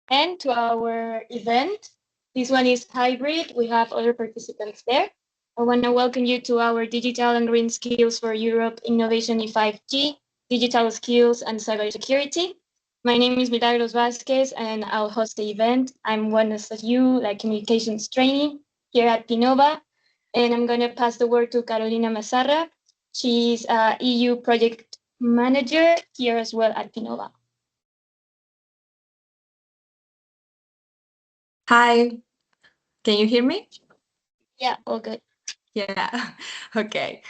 and to our event. This one is hybrid. We have other participants there. I want to welcome you to our Digital and Green Skills for Europe Innovation in 5G, Digital Skills and Cybersecurity. My name is Milagros Vasquez, and I'll host the event. I'm one of you, like communications training here at Pinova, and I'm going to pass the word to Carolina Mazarra. She's a EU project manager here as well at Pinova. Hi, can you hear me? Yeah, all good. Yeah, okay.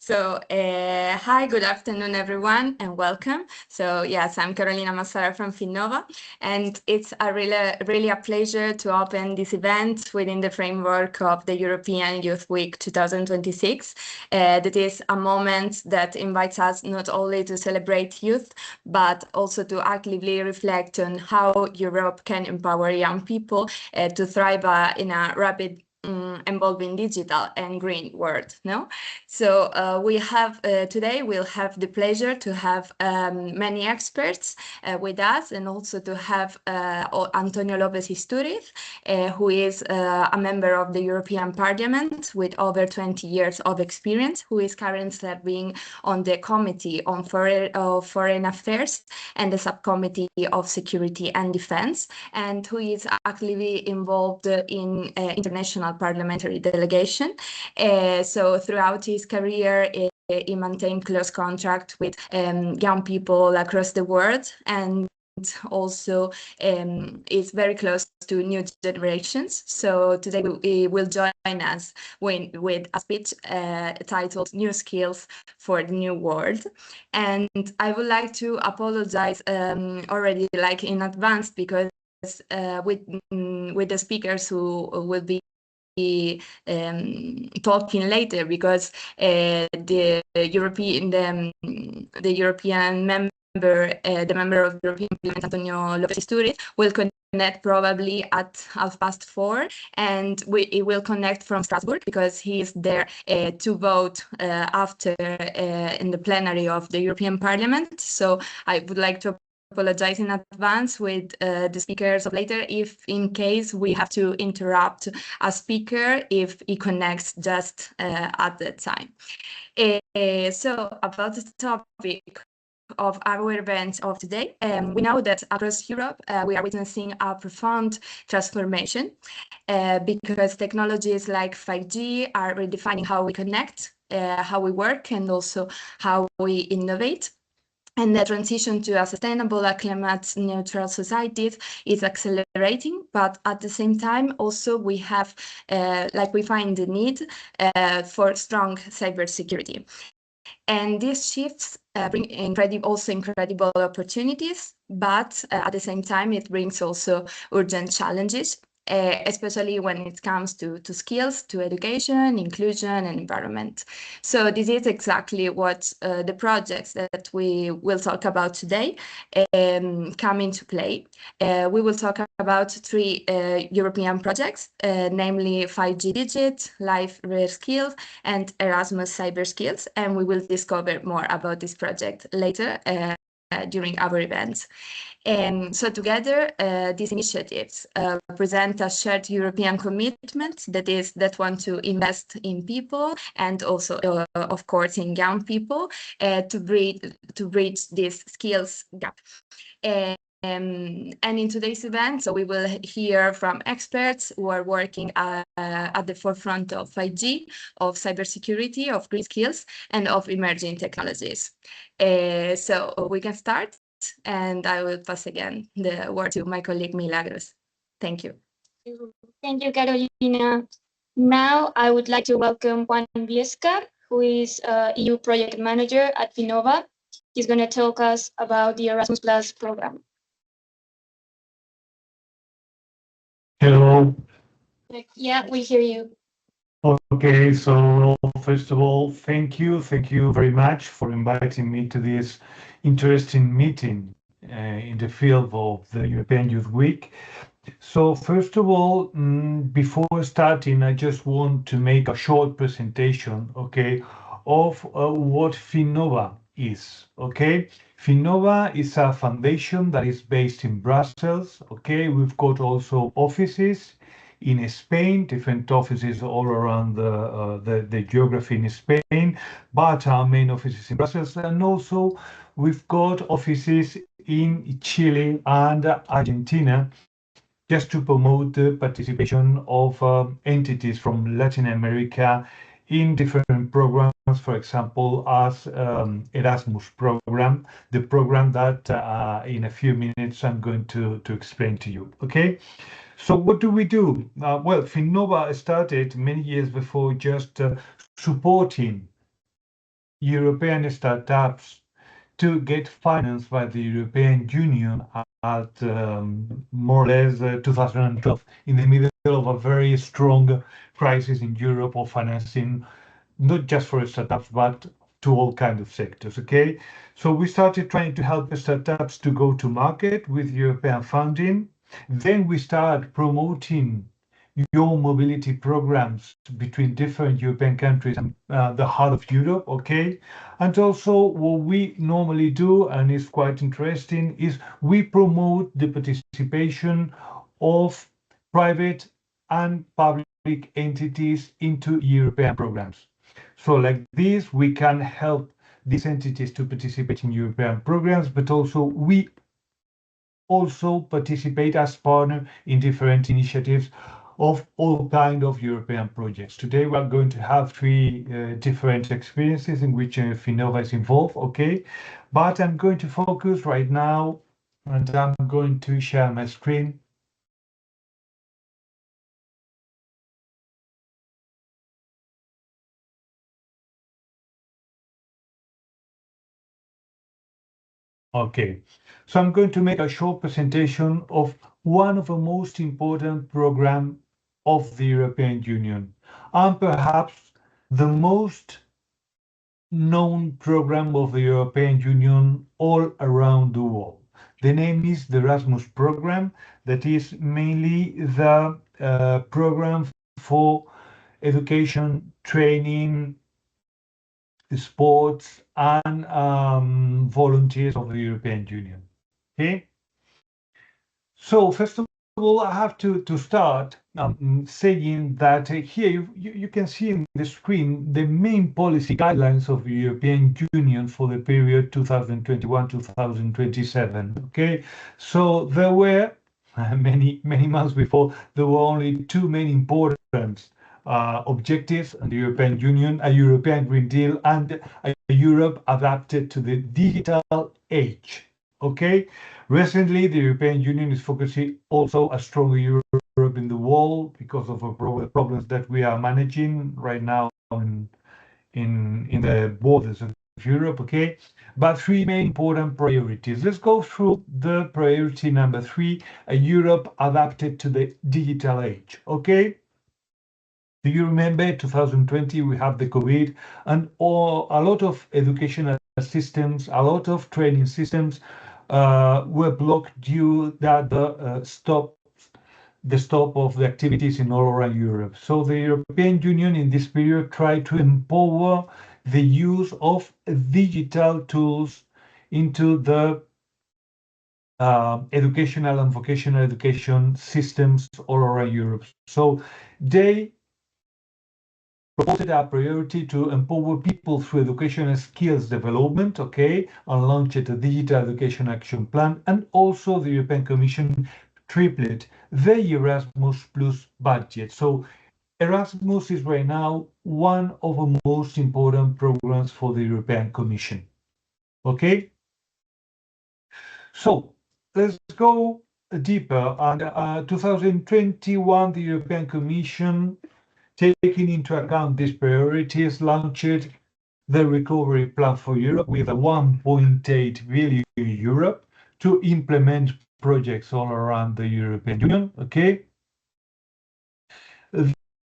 So, hi, good afternoon, everyone, and welcome. So, yes, I'm Carolina Massara from Finnova, and it's really a pleasure to open this event within the framework of the European Youth Week 2026. That is a moment that invites us not only to celebrate youth, but also to actively reflect on how Europe can empower young people to thrive in a rapid involving digital and green world. No, so we have today we'll have the pleasure to have many experts with us, and also to have Antonio López Istúriz, who is a member of the European Parliament with over 20 years of experience, who is currently serving on the Committee on Foreign Affairs and the Subcommittee of Security and Defense, and who is actively involved in international parliamentary delegation. So throughout his career, he maintained close contact with young people across the world, and also is very close to new generations. So today he will join us with a speech titled New Skills for the New World. And I would like to apologize already like in advance, because with the speakers who will be talking later, because the European member, the member of the European Parliament, Antonio López Istúriz, will connect probably at 4:30, and he will connect from Strasbourg, because he is there to vote after in the plenary of the European Parliament. So I would like to apologize in advance with the speakers of later, if in case we have to interrupt a speaker if he connects just at that time. So about the topic of our event of today, we know that across Europe we are witnessing a profound transformation because technologies like 5G are redefining how we connect, how we work, and also how we innovate. And the transition to a sustainable, climate-neutral society is accelerating, but at the same time, also we have, we find the need for strong cybersecurity. And these shifts bring incredible opportunities, but at the same time, it brings also urgent challenges, especially when it comes to skills, to education, inclusion, and environment. So this is exactly what the projects that we will talk about today come into play. We will talk about three European projects, namely 5G Digit, Life Reskilling, and Erasmus Cyber Skills, and we will discover more about this project later during our events. So together, these initiatives present a shared European commitment that want to invest in people, and also, of course, in young people to bridge this skills gap. And in today's event, so we will hear from experts who are working at the forefront of 5G, of cybersecurity, of green skills, and of emerging technologies. So we can start, and I will pass again the word to my colleague Milagros. Thank you. Thank you, Carolina. Now I would like to welcome Juan Viesca, who is EU project manager at Finnova. He's going to talk us about the Erasmus Plus program. Hello. Yeah, we hear you. Okay, so first of all, thank you very much for inviting me to this interesting meeting in the field of the European Youth Week. So first of all, before starting, I just want to make a short presentation, okay, of what Finnova is, okay? Finnova is a foundation that is based in Brussels. Okay, we've got also offices in Spain, different offices all around the geography in Spain, but our main office is in Brussels, and also we've got offices in Chile and Argentina, just to promote the participation of entities from Latin America in different programs, for example, as Erasmus program, the program that in a few minutes I'm going to explain to you. Okay, so what do we do? Well, Finnova started many years before just supporting European startups to get financed by the European Union at more or less 2012, in the middle of a very strong crisis in Europe of financing, not just for startups, but to all kinds of sectors. Okay, so we started trying to help startups to go to market with European funding. Then we started promoting your mobility programs between different European countries and the heart of Europe, okay? And also what we normally do, and is quite interesting, is we promote the participation of private and public entities into European programs. So like this, we can help these entities to participate in European programs, but also we also participate as partner in different initiatives of all kind of European projects. Today we are going to have three different experiences in which Finnova is involved, okay? But I'm going to focus right now, and I'm going to share my screen. Okay, so I'm going to make a short presentation of one of the most important programs of the European Union, and perhaps the most known program of the European Union all around the world. The name is the Erasmus program, that is mainly the program for education, training, sports, and volunteers of the European Union. Okay? So first of all, I have to start saying that here you can see in the screen the main policy guidelines of the European Union for the period 2021-2027. Okay, so there were many months before, there were only two main important objectives in the European Union: a European Green Deal and a Europe adapted to the digital age. Okay, recently, the European Union is focusing also a stronger Europe in the world because of the problems that we are managing right now in the borders of Europe. Okay, but three main important priorities. Let's go through the priority number three: a Europe adapted to the digital age. Okay. Do you remember 2020 we have the COVID and a lot of educational systems, a lot of training systems were blocked due that the stop of the activities in all around Europe. So the European Union in this period tried to empower the use of digital tools into the educational and vocational education systems all around Europe. So they proposed a priority to empower people through education and skills development, okay, and launched a digital education action plan, and also the European Commission tripled the Erasmus Plus budget. So Erasmus is right now one of the most important programs for the European Commission. Okay, so let's go deeper. And 2021, the European Commission, taking into account these priorities, launched the Recovery Plan for Europe with a 1.8 billion Europe to implement projects all around the European Union. Okay.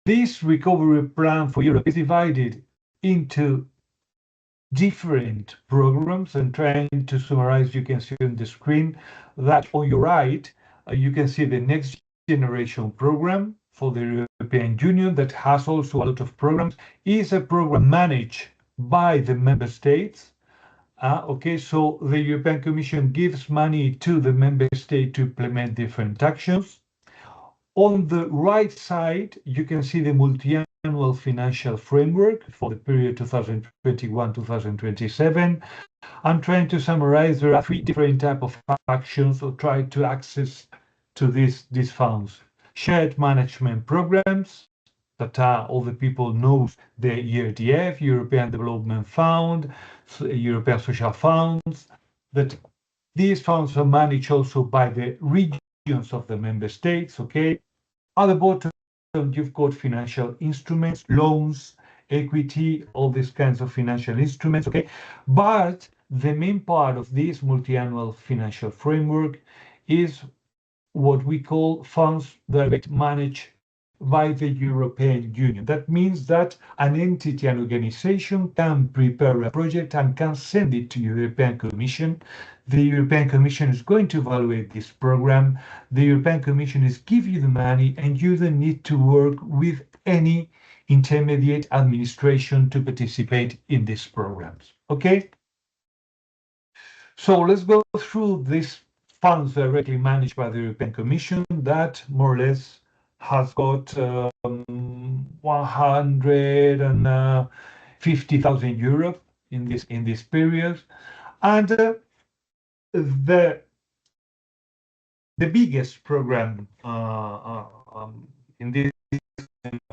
This Recovery Plan for Europe is divided into different programs, and trying to summarize, you can see on the screen that on your right, you can see the Next Generation program for the European Union that has also a lot of programs, is a program managed by the member states, Okay, so the European Commission gives money to the member state to implement different actions. On the right side, you can see the multi-annual financial framework for the period 2021-2027. I'm trying to summarize. There are three different types of actions or try to access to these funds. Shared management programs that are all the people knows the ERDF, European Development Fund, European Social Funds, that these funds are managed also by the regions of the member states, okay? At the bottom, you've got financial instruments, loans, equity, all these kinds of financial instruments, okay? But the main part of this multi-annual financial framework is what we call funds that managed by the European Union. That means that an entity, an organization can prepare a project and can send it to the European Commission. The European Commission is going to evaluate this program. The European Commission is giving you the money, and you don't need to work with any intermediate administration to participate in these programs. Okay? So let's go through these funds directly managed by the European Commission that more or less has got 150,000 euros in this period, and the biggest program in this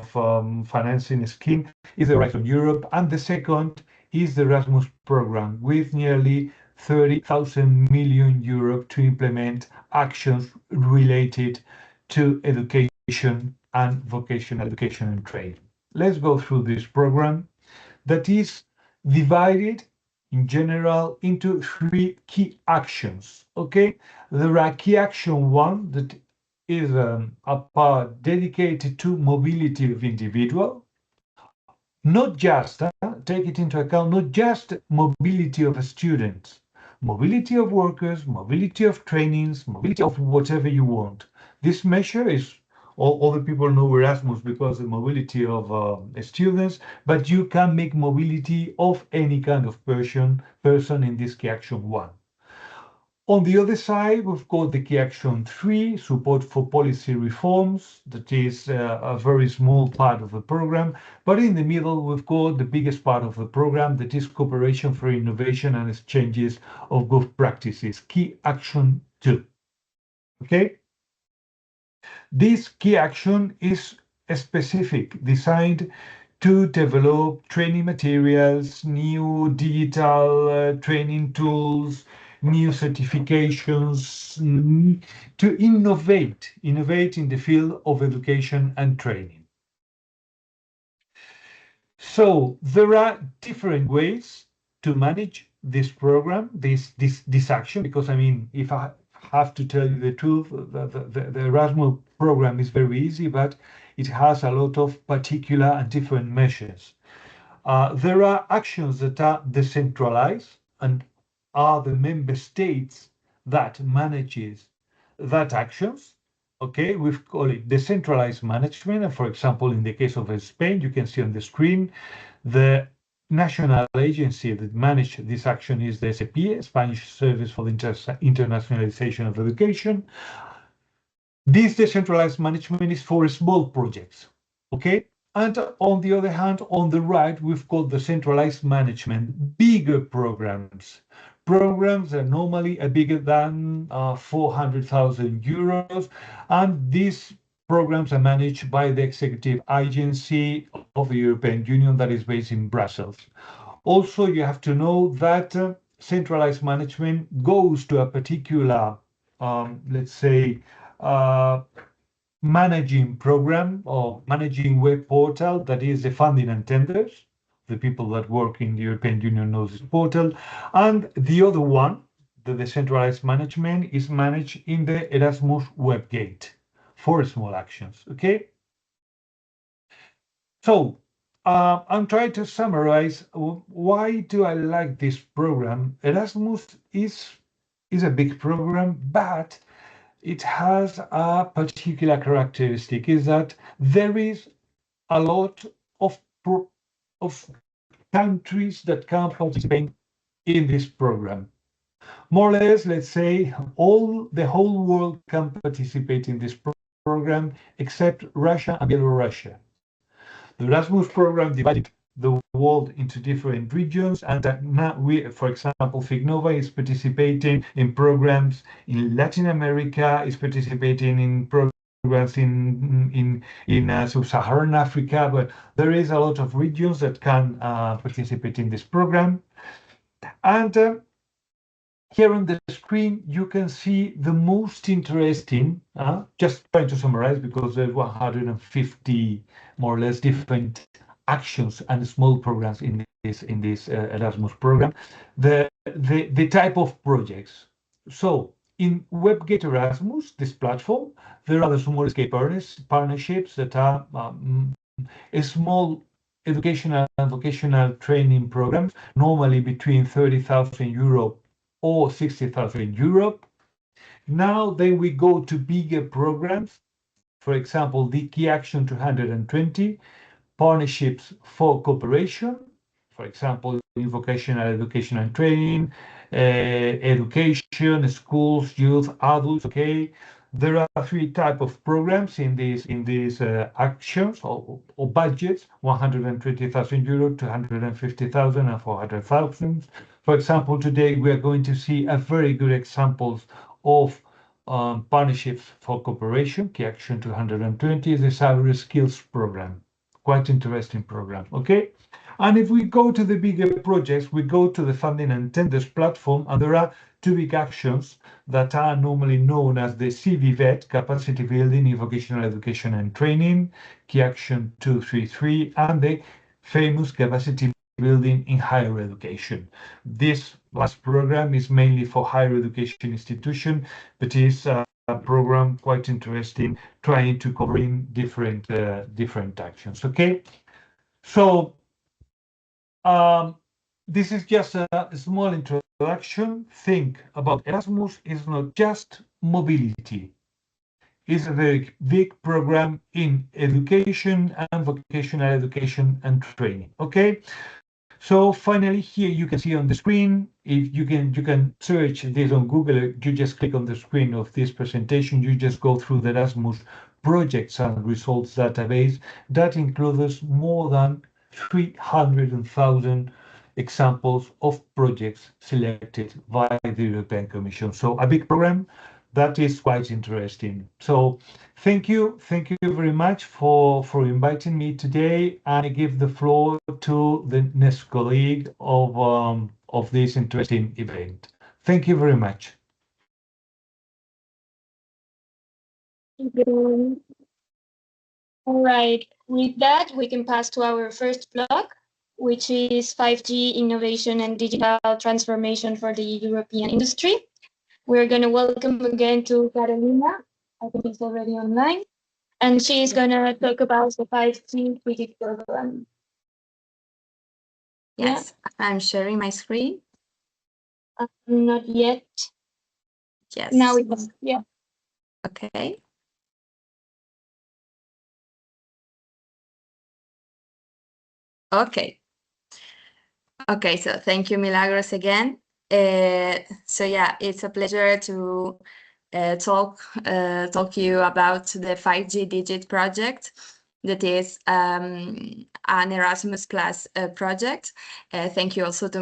financing scheme is the Horizon Europe, and the second is the Erasmus program with nearly 30,000 million euros to implement actions related to education and vocational education and training. Let's go through this program that is divided in general into three key actions. Okay, there are key action one that is a part dedicated to mobility of individual, not just take it into account, not just mobility of students, mobility of workers, mobility of trainings, mobility of whatever you want. This measure is all the people know Erasmus because the mobility of students, but you can make mobility of any kind of person in this key action one. On the other side, we've got the key action 3, support for policy reforms. That is a very small part of the program. But in the middle, we've got the biggest part of the program, that is cooperation for innovation and exchanges of good practices. Key action 2. Okay? This key action is specific, designed to develop training materials, new digital training tools, new certifications, to innovate in the field of education and training. So there are different ways to manage this program, this action, because I mean, if I have to tell you the truth, the Erasmus program is very easy, but it has a lot of particular and different measures. There are actions that are decentralized and are the member states that manages that actions. Okay, we've called it decentralized management. And for example, in the case of Spain, you can see on the screen, the national agency that managed this action is the SEPIE, Spanish Service for the Internationalization of Education. This decentralized management is for small projects, okay? And on the other hand, on the right, we've got the centralized management, bigger programs. Programs that normally are bigger than 400,000 euros. And these programs are managed by the executive agency of the European Union that is based in Brussels. Also, you have to know that centralized management goes to a particular, let's say, uh, managing program or managing web portal that is the funding and tenders. The people that work in the European Union knows this portal. And the other one, the decentralized management, is managed in the Erasmus WebGate for small actions. Okay. So I'm trying to summarize why do I like this program. Erasmus is a big program, but it has a particular characteristic is that there is a lot of countries that can participate in this program. More or less, let's say, the whole world can participate in this program except Russia and Belarus. The Erasmus program divided the world into different regions, and now we, for example, Fignova is participating in programs in Latin America, is participating in programs in sub-Saharan Africa, but there is a lot of regions that can participate in this program. And here on the screen, you can see the most interesting, just trying to summarize because there's 150 more or less different actions and small programs in this Erasmus program, the type of projects. So in WebGate Erasmus, this platform, there are the small scale partnerships that are small educational and vocational training programs, normally between 30,000 euro or 60,000 euro. Now then we go to bigger programs. For example, the Key Action 220, partnerships for cooperation. For example, in vocational education and training, education, schools, youth, adults. Okay, there are three types of programs in these actions or budgets: 120,000 euro, 250,000, and 400,000. For example, today we are going to see a very good examples of partnerships for cooperation. Key Action 220 is the Cyber Skills program. Quite interesting program. Okay. And if we go to the bigger projects, we go to the funding and tenders platform, and there are two big actions that are normally known as the CVVET, Capacity Building in Vocational Education and Training, Key Action 233, and the famous Capacity Building in Higher Education. This last program is mainly for higher education institution, but is a program quite interesting, trying to cover in different actions. Okay, so this is just a small introduction. Think about Erasmus is not just mobility. It's a very big program in education and vocational education and training. Okay, so finally here you can see on the screen, if you can search this on Google, you just click on the screen of this presentation, you just go through the Erasmus projects and results database that includes more than 300,000 examples of projects selected by the European Commission. So a big program that is quite interesting. So thank you very much for inviting me today. I give the floor to the next colleague of this interesting event. Thank you very much. All right, with that, we can pass to our first block, which is 5G innovation and digital transformation for the European industry. We're going to welcome again to Carolina. I think it's already online. And she's going to talk about the 5G Critic program. Yes, yeah. I'm sharing my screen. Not yet. Yes. Now it is. Yeah. Okay. Okay. Okay, so thank you, Milagros, again. So yeah, it's a pleasure to talk you about the 5G Digit project. That is an Erasmus Plus project. Thank you also to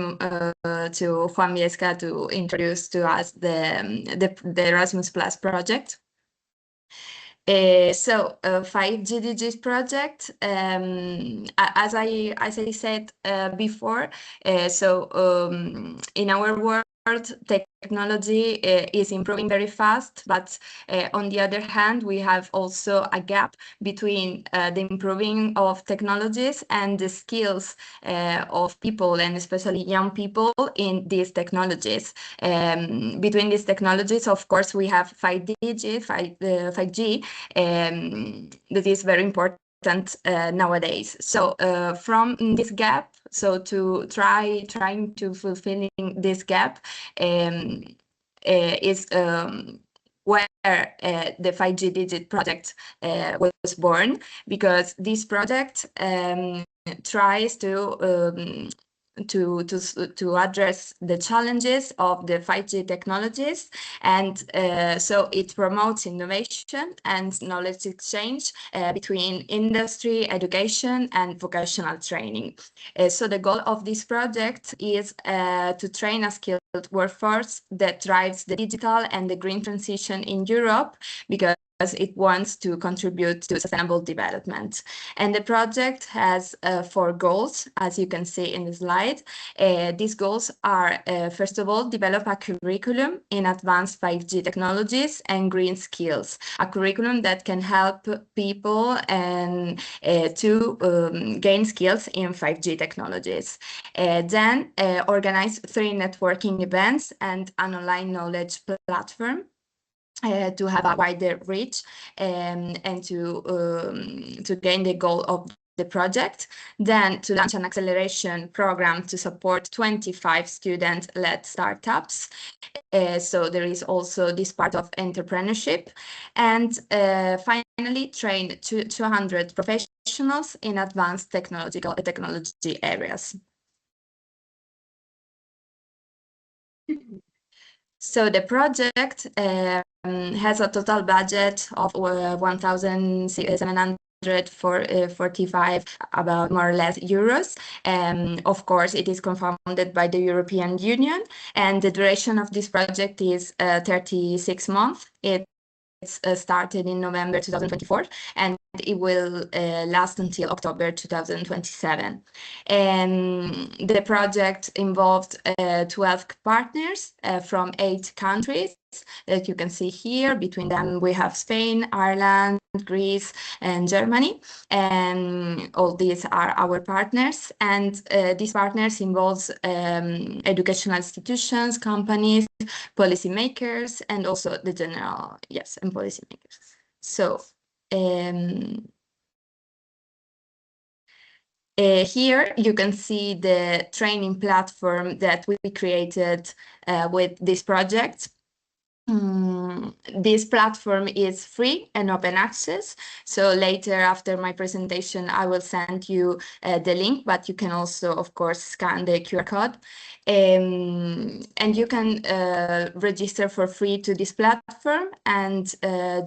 Juan Viesca to introduce to us the Erasmus Plus project. So 5G Digit project, as I said before, in our world, technology is improving very fast, but on the other hand, we have also a gap between the improving of technologies and the skills of people, and especially young people in these technologies. Between these technologies, of course, we have 5G, that is very important nowadays. So from this gap, so to trying to fulfilling this gap is where the 5G Digit project was born, because this project tries to to address the challenges of the 5G technologies, and so it promotes innovation and knowledge exchange between industry, education, and vocational training. So the goal of this project is to train a skilled workforce that drives the digital and the green transition in Europe, because it wants to contribute to sustainable development. And the project has 4 goals, as you can see in the slide. These goals are, first of all, develop a curriculum in advanced 5G technologies and green skills, a curriculum that can help people and to gain skills in 5G technologies. Then organize 3 networking events and an online knowledge platform to have a wider reach and to gain the goal of the project. Then to launch an acceleration program to support 25 student-led startups. So there is also this part of entrepreneurship. And finally, train 200 professionals in advanced technology areas. So the project has a total budget of 1,745, about more or less euros. Of course, it is co-funded by the European Union, and the duration of this project is 36 months. It's started in November 2024, and it will last until October 2027. The project involved 12 partners from 8 countries that you can see here. Between them, we have Spain, Ireland, Greece, and Germany, and all these are our partners. And these partners involves educational institutions, companies, policymakers, and also the general, yes, and policymakers. So here you can see the training platform that we created with this project. This platform is free and open access. So later, after my presentation, I will send you the link, but you can also, of course, scan the QR code. And you can register for free to this platform and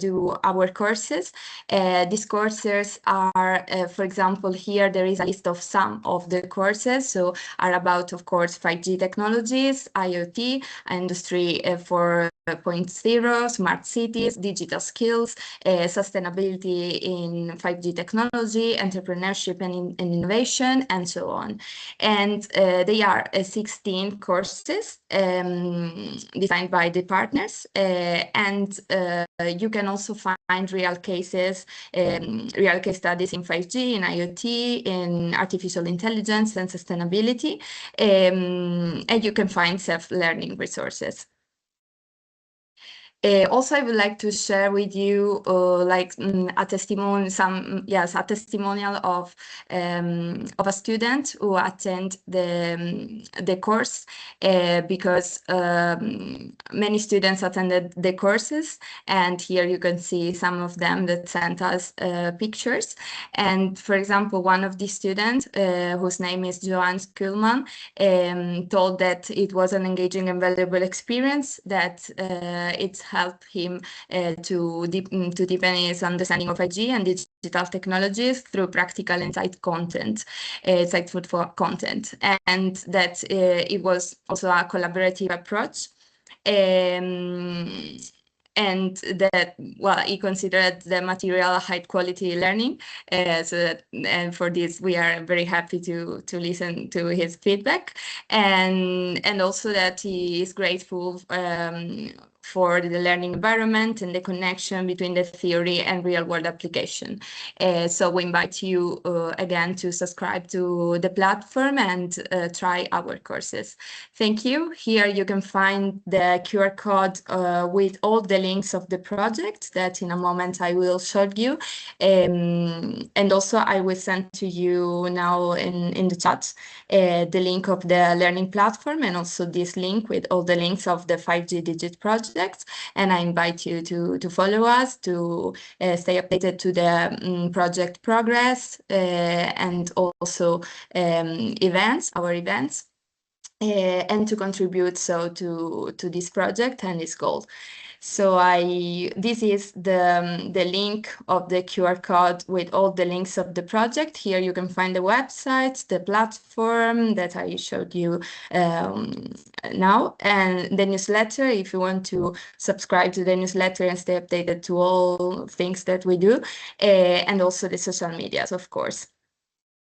do our courses. These courses are, for example, here there is a list of some of the courses, so are about, of course, 5G technologies, IoT, Industry 4.0, smart cities, digital skills, sustainability in 5G technology, entrepreneurship and innovation, and so on. And they are 16 courses designed by the partners, and you can also find real cases, real case studies in 5G, in IoT, in artificial intelligence and sustainability, and you can find self-learning resources. Also, I would like to share with you a testimonial, a testimonial of a student who attended the course, because many students attended the courses, and here you can see some of them that sent us pictures. And for example, one of the students, whose name is Johan Kuhlman, told that it was an engaging and valuable experience, that it's help him to deepen his understanding of 5G and digital technologies through practical insightful content, and that it was also a collaborative approach. And that, well, he considered the material high quality learning. So that, and for this, we are very happy to listen to his feedback, and also that he is grateful for the learning environment and the connection between the theory and real world application. So we invite you again to subscribe to the platform and try our courses. Thank you. Here you can find the QR code with all the links of the project that in a moment I will show you. And also I will send to you now in the chat the link of the learning platform, and also this link with all the links of the 5G Digit project. projects. And I invite you to follow us, to stay updated to the project progress and also our events. And to contribute to this project and its goal. So this is the link of the QR code with all the links of the project. Here you can find the website, the platform that I showed you now, and the newsletter if you want to subscribe to the newsletter and stay updated to all things that we do, and also the social medias, of course.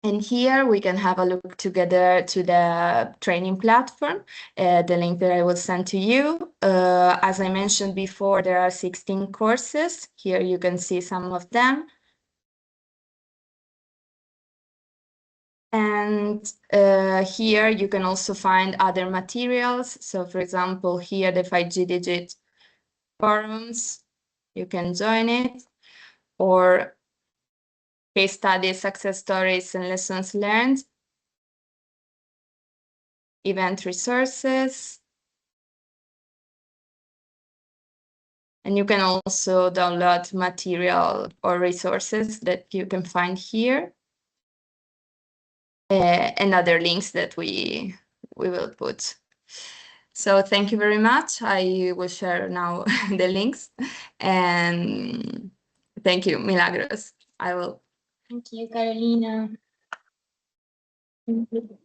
And here we can have a look together to the training platform, the link that I will send to you. As I mentioned before, there are 16 courses. Here you can see some of them. And here you can also find other materials. So for example, here the 5G Digit forums, you can join it, or case studies, success stories, and lessons learned, event resources. And you can also download material or resources that you can find here, and other links that we will put. So thank you very much. I will share now the links, and thank you, Milagros. I will. Thank you, Carolina. Thank you.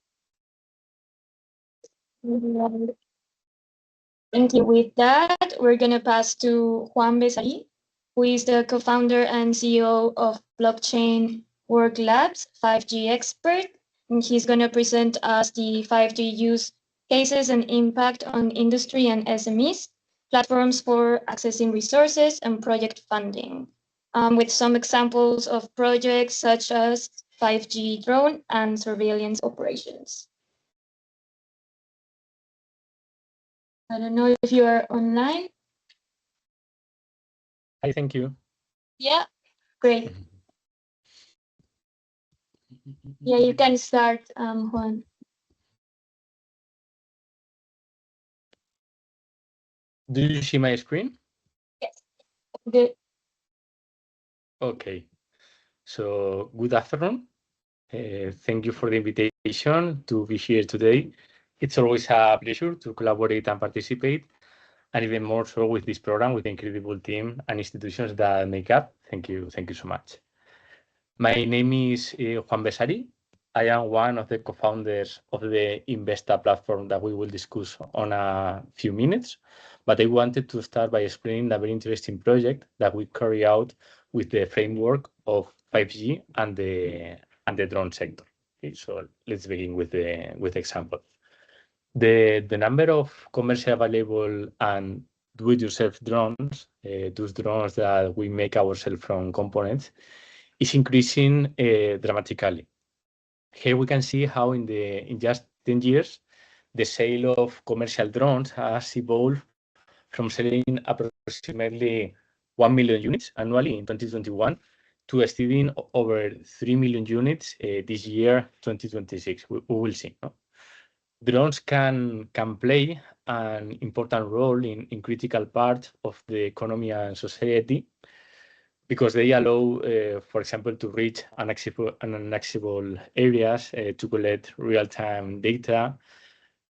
With that, we're going to pass to Juan Besari, who is the co-founder and CEO of Blockchain Work Labs, 5G expert. And he's going to present us the 5G use cases and impact on industry and SMEs, platforms for accessing resources and project funding, with some examples of projects such as 5G drone and surveillance operations. I don't know if you are online. Hi, thank you. Yeah, great. Yeah, you can start, Juan. Do you see my screen? Yes, good. Okay. So good afternoon. Thank you for the invitation to be here today. It's always a pleasure to collaborate and participate, and even more so with this program, with the incredible team and institutions that make up. Thank you so much. My name is Juan Besari. I am one of the co-founders of the Investa platform that we will discuss on a few minutes. But I wanted to start by explaining a very interesting project that we carry out with the framework of 5G and the drone sector. Okay, so let's begin with the example. The number of commercially available and do-it-yourself drones, those drones that we make ourselves from components, is increasing dramatically. Here we can see how in just 10 years, the sale of commercial drones has evolved from selling approximately 1 million units annually in 2021 to exceeding over 3 million units this year, 2026. We will see. No? Drones can play an important role in critical part of the economy and society, because they allow, for example, to reach inaccessible areas, to collect real-time data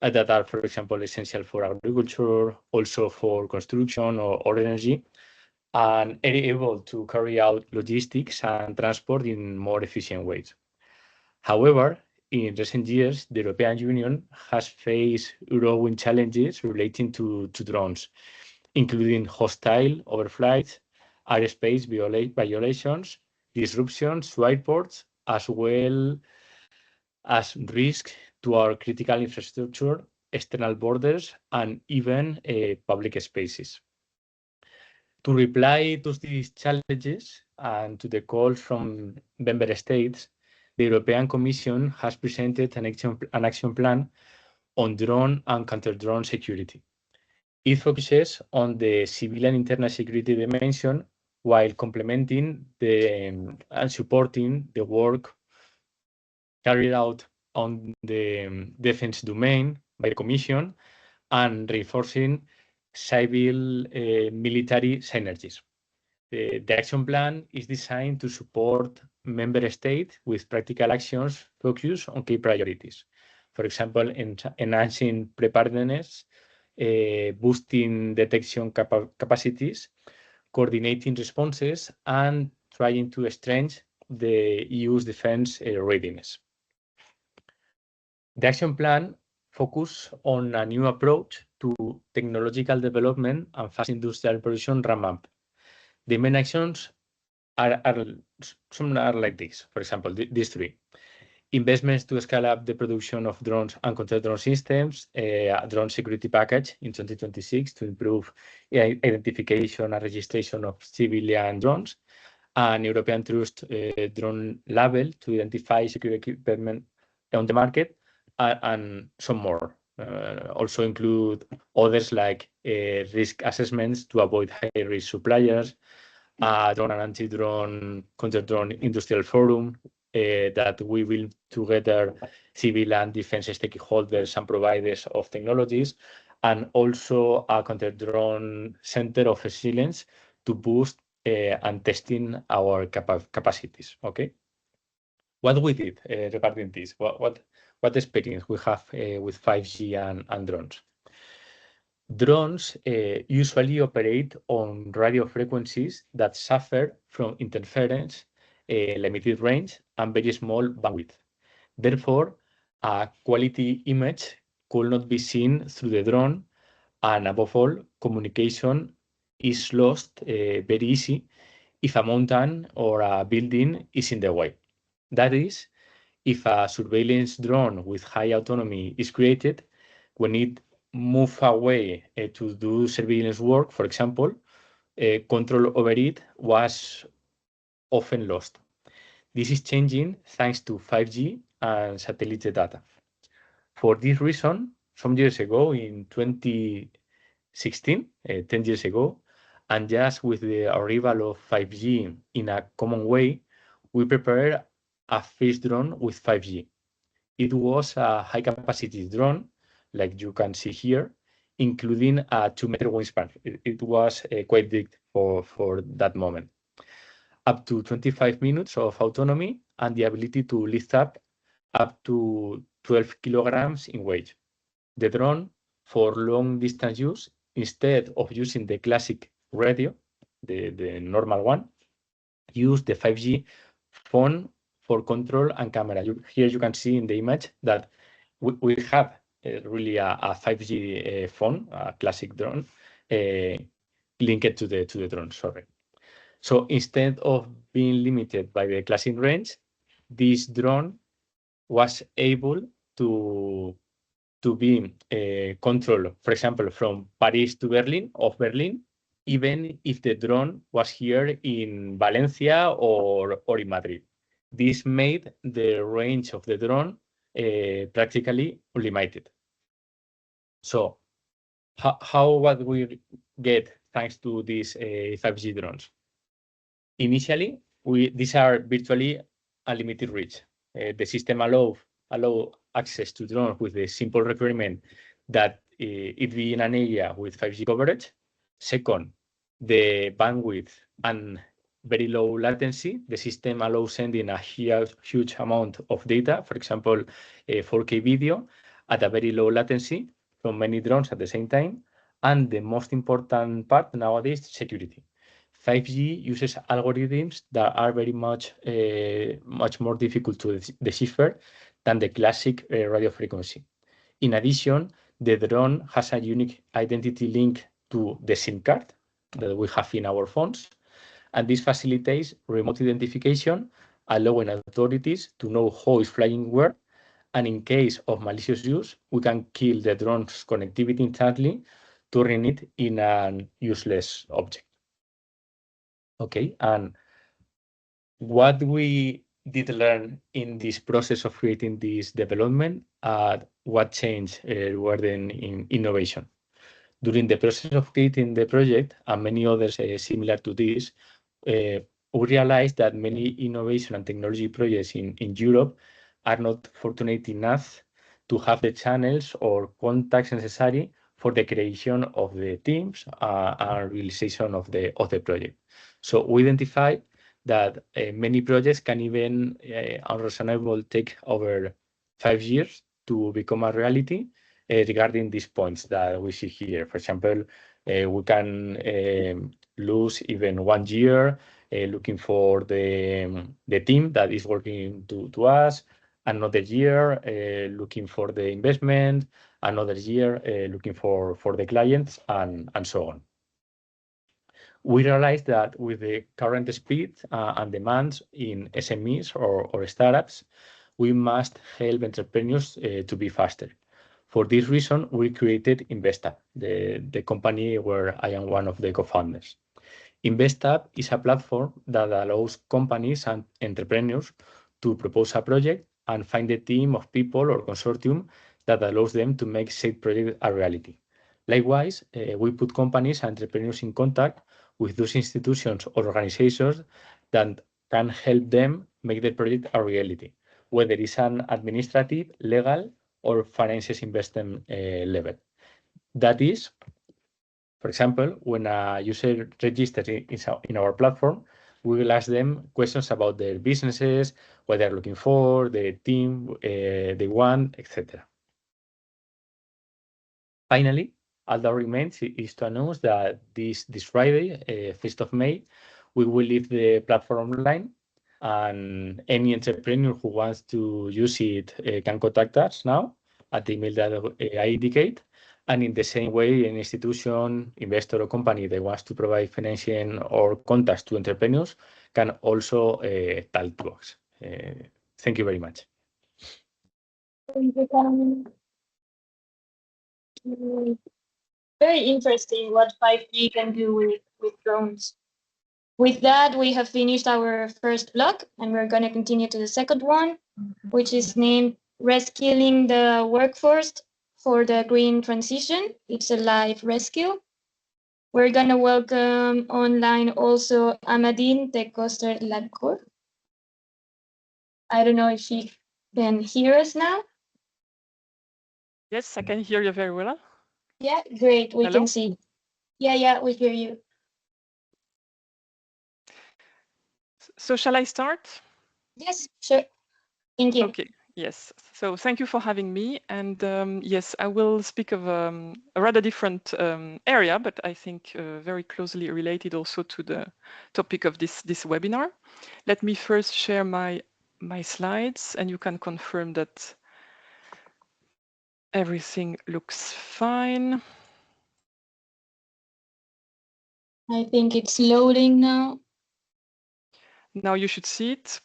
that are, for example, essential for agriculture, also for construction or energy, and are able to carry out logistics and transport in more efficient ways. However, in recent years, the European Union has faced growing challenges relating to drones, including hostile overflights, airspace violations, disruptions to airports, as well as risk to our critical infrastructure, external borders, and even public spaces. To reply to these challenges and to the calls from member states, the European Commission has presented an action plan on drone and counter-drone security. It focuses on the civilian internal security dimension while complementing and supporting the work carried out on the defense domain by the Commission and reinforcing civil military synergies. The action plan is designed to support member states with practical actions focused on key priorities. For example, enhancing preparedness, boosting detection capacities, coordinating responses, and trying to strengthen the EU's defense readiness. The action plan focuses on a new approach to technological development and fast industrial production ramp-up. The main actions are like this. For example, these three. Investments to scale up the production of drones and counter-drone systems, a drone security package in 2026 to improve identification and registration of civilian drones, an European Trust drone label to identify security equipment on the market, and some more. Also include others like risk assessments to avoid high-risk suppliers, drone and anti-drone, counter-drone industrial forum that we will together civil and defense stakeholders and providers of technologies, and also a counter-drone center of excellence to boost and testing our capacities. Okay. What we did regarding this? What experience we have with 5G and drones? Drones usually operate on radio frequencies that suffer from interference, limited range, and very small bandwidth. Therefore, a quality image could not be seen through the drone, and above all, communication is lost very easy if a mountain or a building is in the way. That is, if a surveillance drone with high autonomy is created, when it moves away to do surveillance work, for example, control over it was often lost. This is changing thanks to 5G and satellite data. For this reason, some years ago, in 2016, 10 years ago, and just with the arrival of 5G in a common way, we prepared a first drone with 5G. It was a high-capacity drone, like you can see here, including a 2-meter wingspan. It was quite big for that moment. Up to 25 minutes of autonomy and the ability to lift up to 12 kilograms in weight. The drone, for long-distance use, instead of using the classic radio, the normal one, used the 5G phone for control and camera. Here you can see in the image that we have really a 5G phone, a classic drone, linked to the drone, sorry. So instead of being limited by the classic range, this drone was able to be controlled, for example, from Paris to Berlin, even if the drone was here in Valencia or in Madrid. This made the range of the drone practically unlimited. So what we get thanks to these 5G drones? Initially, these are virtually unlimited reach. The system allow access to drones with the simple requirement that it be in an area with 5G coverage. Second, the bandwidth and very low latency. The system allows sending a huge amount of data, for example, 4K video at a very low latency from many drones at the same time. And the most important part nowadays, security. 5G uses algorithms that are very much more difficult to decipher than the classic radio frequency. In addition, the drone has a unique identity link to the SIM card that we have in our phones, and this facilitates remote identification, allowing authorities to know who is flying where, and in case of malicious use, we can kill the drone's connectivity instantly, turning it in an useless object. Okay, and what we did learn in this process of creating this development, what changed regarding in innovation. During the process of creating the project, and many others similar to this, we realized that many innovation and technology projects in Europe are not fortunate enough to have the channels or contacts necessary for the creation of the teams and realization of the project. So we identify that many projects can even unreasonable take over 5 years to become a reality regarding these points that we see here. For example, we can lose even 1 year looking for the team that is working to us, another year looking for the investment, another year looking for the clients, and so on. We realized that with the current speed and demands in SMEs or startups, we must help entrepreneurs to be faster. For this reason, we created InvestUp, the company where I am one of the co-founders. InvestUp is a platform that allows companies and entrepreneurs to propose a project and find a team of people or consortium that allows them to make said project a reality. Likewise, we put companies and entrepreneurs in contact with those institutions or organizations that can help them make the project a reality, whether it's an administrative, legal, or financial investment level. That is, for example, when a user registers in our platform, we will ask them questions about their businesses, what they're looking for, the team they want, etc. Finally, all that remains is to announce that this Friday, 1st of May, we will leave the platform online, and any entrepreneur who wants to use it can contact us now at the email that I indicate. And in the same way, an institution, investor, or company that wants to provide financing or contacts to entrepreneurs can also talk to us. Thank you very much. Very interesting what 5G can do with drones. With that, we have finished our first block, and we're going to continue to the second one, which is named Reskilling the Workforce for the Green Transition. It's a live reskill. We're going to welcome online also Amadine de Coster Lacour. I don't know if she can hear us now. Yes, I can hear you very well. Yeah, great. We Hello? can see. Yeah, we hear you. So shall I start? Yes, sure. Thank you. Okay, yes. So thank you for having me. And yes, I will speak of a rather different area, but I think very closely related also to the topic of this webinar. Let me first share my slides, and you can confirm that everything looks fine. I think it's loading now. Now you should see it.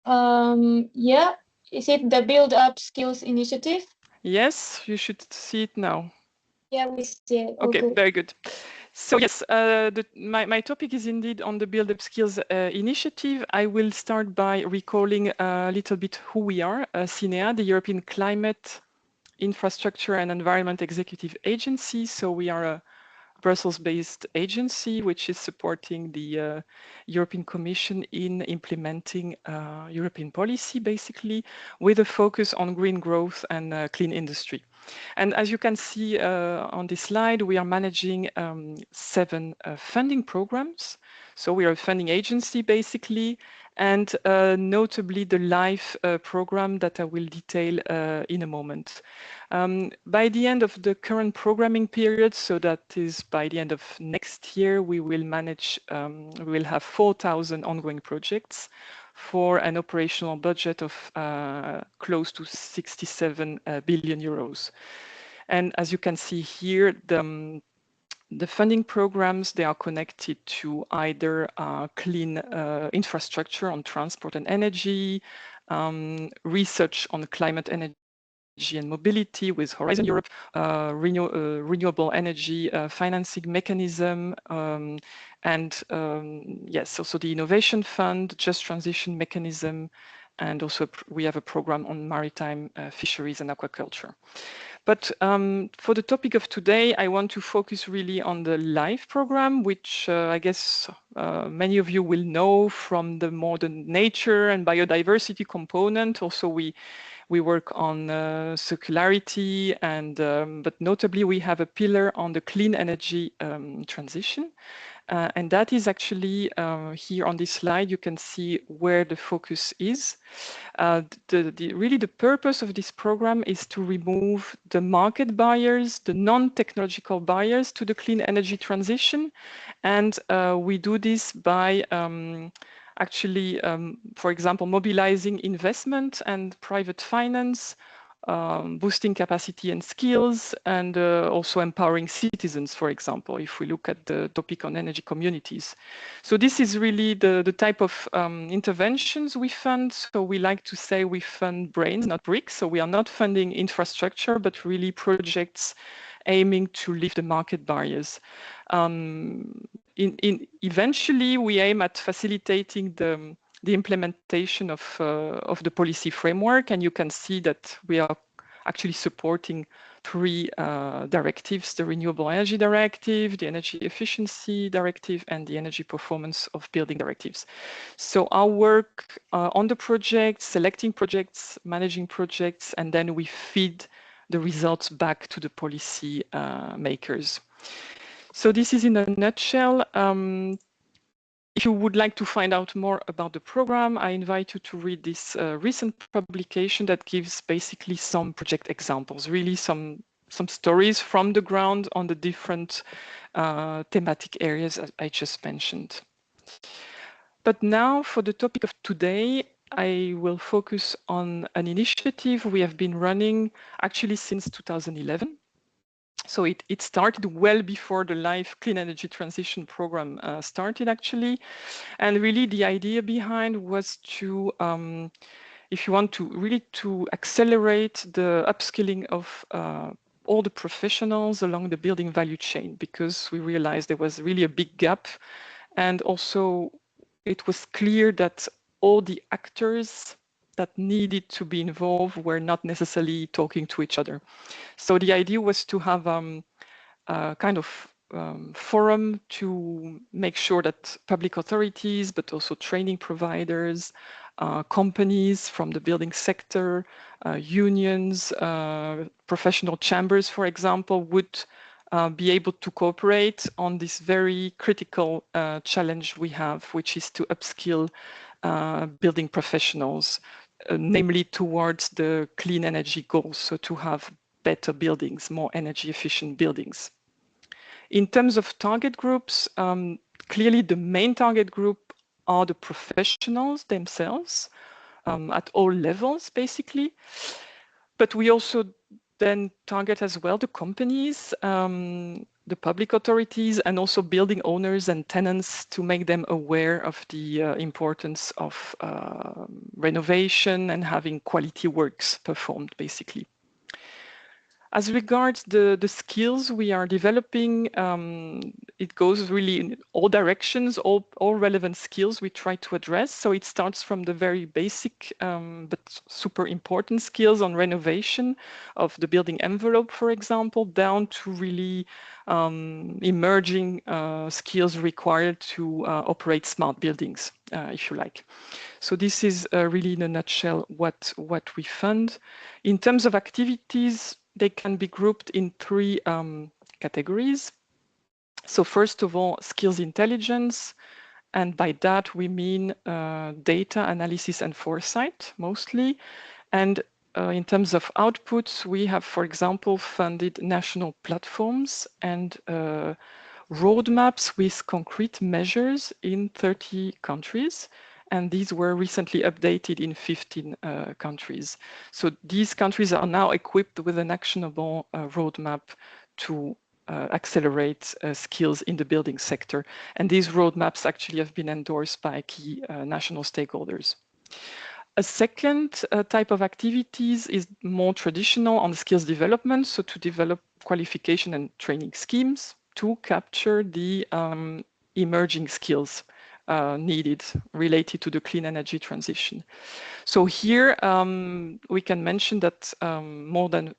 Yeah. Is it the Build Up Skills Initiative? Yes, you should see it now. Yeah, we see it. Okay, very good. So yes, my topic is indeed on the Build Up Skills initiative. I will start by recalling a little bit who we are. CINEA, the European Climate, Infrastructure and Environment Executive Agency. So we are a Brussels-based agency which is supporting the European Commission in implementing European policy, basically, with a focus on green growth and clean industry. And as you can see on this slide, we are managing 7 funding programs. So we are a funding agency, basically, and notably the LIFE program that I will detail in a moment. By the end of the current programming period, so that is by the end of next year, we will manage, we will have 4,000 ongoing projects for an operational budget of close to 67 billion euros. And as you can see here, the funding programs, they are connected to either clean infrastructure on transport and energy, research on climate energy and mobility with Horizon Europe, renewable energy financing mechanism, and yes, also the Innovation Fund, Just Transition Mechanism, and also we have a program on maritime fisheries and aquaculture. But for the topic of today, I want to focus really on the LIFE program, which I guess many of you will know from the more the nature and biodiversity component. Also, we We work on circularity, and but notably we have a pillar on the clean energy transition. And that is actually here on this slide, you can see where the focus is. Really the purpose of this program is to remove the market barriers, the non-technological barriers to the clean energy transition. And we do this by actually, for example, mobilizing investment and private finance, boosting capacity and skills, and also empowering citizens, for example, if we look at the topic on energy communities. So this is really the type of interventions we fund. So we like to say we fund brains, not bricks. So we are not funding infrastructure, but really projects aiming to lift the market barriers. Eventually, we aim at facilitating the implementation of the policy framework, and you can see that we are actually supporting 3 directives: the Renewable Energy Directive, the Energy Efficiency Directive, and the Energy Performance of Building Directives. So our work on the projects, selecting projects, managing projects, and then we feed the results back to the policy makers. So this is in a nutshell. If you would like to find out more about the program, I invite you to read this recent publication that gives basically some project examples, really some stories from the ground on the different thematic areas I just mentioned. But now for the topic of today, I will focus on an initiative we have been running actually since 2011. So it started well before the live clean energy transition program started actually. And really the idea behind was to, if you want to really to accelerate the upskilling of all the professionals along the building value chain, because we realized there was really a big gap. And also it was clear that all the actors that needed to be involved were not necessarily talking to each other. So the idea was to have a kind of forum to make sure that public authorities, but also training providers, companies from the building sector, unions, professional chambers, for example, would be able to cooperate on this very critical challenge we have, which is to upskill building professionals, namely towards the clean energy goals, so to have better buildings, more energy efficient buildings. In terms of target groups, clearly the main target group are the professionals themselves at all levels, basically. But we also then target as well the companies, the public authorities, and also building owners and tenants to make them aware of the importance of renovation and having quality works performed, basically. As regards the skills we are developing, it goes really in all directions, all relevant skills we try to address. So it starts from the very basic but super important skills on renovation of the building envelope, for example, down to really emerging skills required to operate smart buildings, if you like. So this is really in a nutshell what we fund. In terms of activities, they can be grouped in 3 categories. So first of all, skills intelligence. And by that, we mean data analysis and foresight, mostly. And in terms of outputs, we have, for example, funded national platforms and roadmaps with concrete measures in 30 countries. And these were recently updated in 15 countries. So these countries are now equipped with an actionable roadmap to accelerate skills in the building sector. And these roadmaps actually have been endorsed by key national stakeholders. A second type of activities is more traditional on skills development, so to develop qualification and training schemes to capture the emerging skills needed related to the clean energy transition. So here we can mention that more than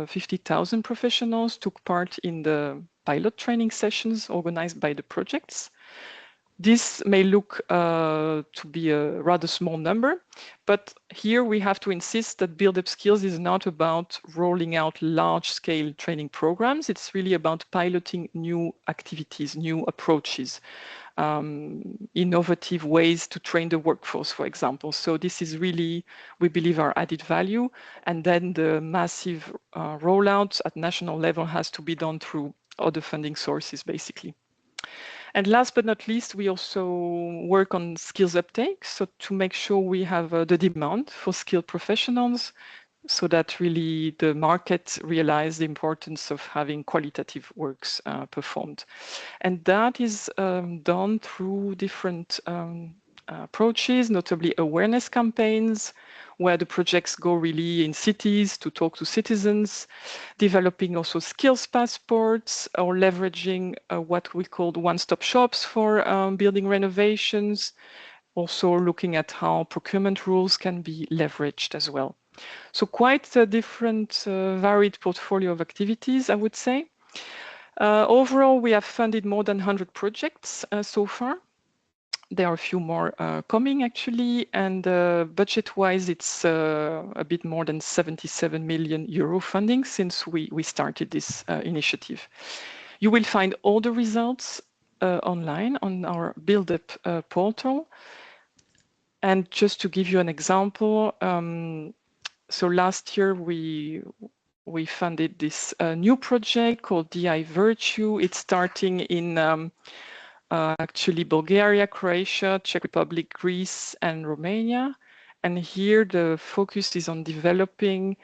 50,000 professionals took part in the pilot training sessions organized by the projects. This may look to be a rather small number, but here we have to insist that Build Up Skills is not about rolling out large-scale training programs. It's really about piloting new activities, new approaches, innovative ways to train the workforce, for example. So this is really, we believe, our added value. And then the massive rollout at national level has to be done through other funding sources, basically. And last but not least, we also work on skills uptake. So to make sure we have the demand for skilled professionals, so that really the market realize the importance of having qualitative works performed. And that is done through different approaches, notably awareness campaigns, where the projects go really in cities to talk to citizens, developing also skills passports, or leveraging what we call one-stop shops for building renovations, also looking at how procurement rules can be leveraged as well. So quite a different, varied portfolio of activities, I would say. Overall, we have funded more than 100 projects so far. There are a few more coming, actually, and budget-wise, it's a bit more than 77 million euro funding since we started this initiative. You will find all the results online on our Build Up portal. And just to give you an example, so last year we funded this new project called DI Virtue. It's starting in actually Bulgaria, Croatia, Czech Republic, Greece, and Romania. And here the focus is on developing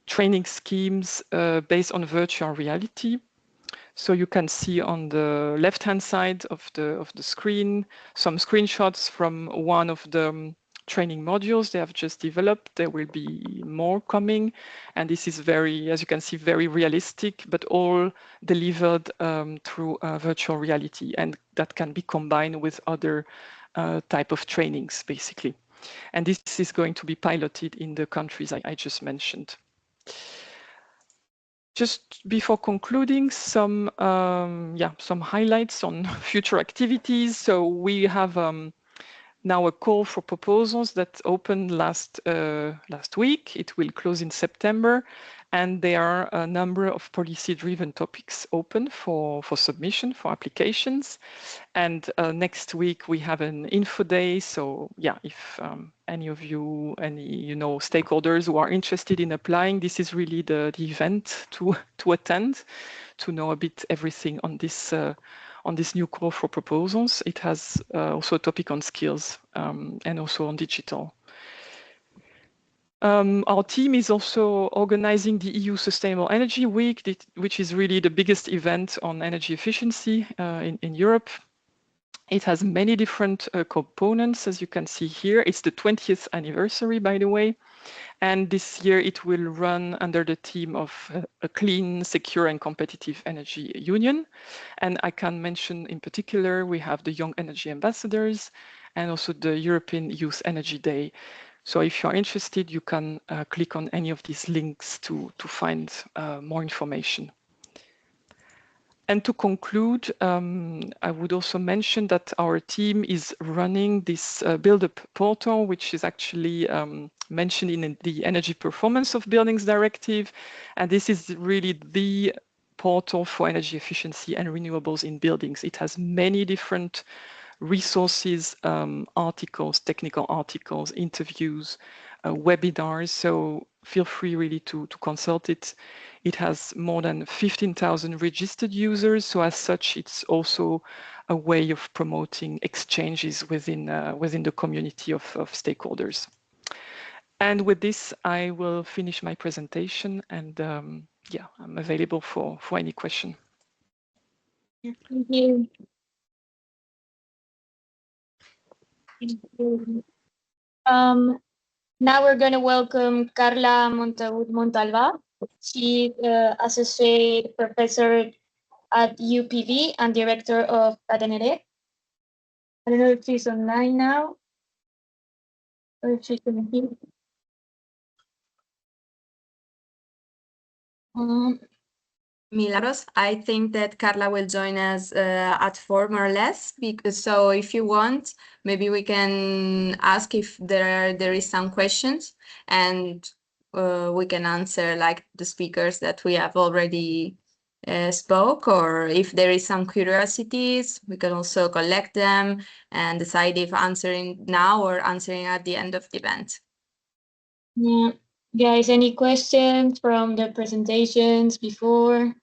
training schemes based on virtual reality. So you can see on the left-hand side of the screen some screenshots from one of the training modules they have just developed. There will be more coming, and this is very, as you can see, very realistic, but all delivered through virtual reality, and that can be combined with other type of trainings, basically. And this is going to be piloted in the countries I just mentioned. Just before concluding, some highlights on future activities. So we have now a call for proposals that opened last week. It will close in September, and there are a number of policy-driven topics open for submission for applications. And next week we have an info day. So yeah, if any of you, stakeholders who are interested in applying, this is really the event to attend, to know a bit everything on this new call for proposals. It has also a topic on skills and also on digital. Our team is also organizing the EU Sustainable Energy Week, which is really the biggest event on energy efficiency in Europe. It has many different components, as you can see here. It's the 20th anniversary, by the way. And this year it will run under the theme of a clean, secure, and competitive energy union. And I can mention in particular, we have the Young Energy Ambassadors and also the European Youth Energy Day. So if you're interested, you can click on any of these links to find more information. And to conclude, I would also mention that our team is running this Build-Up portal, which is actually mentioned in the Energy Performance of Buildings Directive. And this is really the portal for energy efficiency and renewables in buildings. It has many different resources, articles, technical articles, interviews, webinars. So feel free really to consult it. It has more than 15,000 registered users. So as such, it's also a way of promoting exchanges within the community of stakeholders. And with this, I will finish my presentation, and yeah, I'm available for any question. Thank you. Thank you. Now we're going to welcome Carla Montalva. She's associate professor at UPV and director of Catenere. I don't know if she's online now or if she can hear. Milagros, I think that Carla will join us at 4 more or less. So if you want, maybe we can ask if there is some questions, and we can answer like the speakers that we have already spoke, or if there is some curiosities, we can also collect them and decide if answering now or answering at the end of the event. Yeah. Guys, any questions from the presentations before?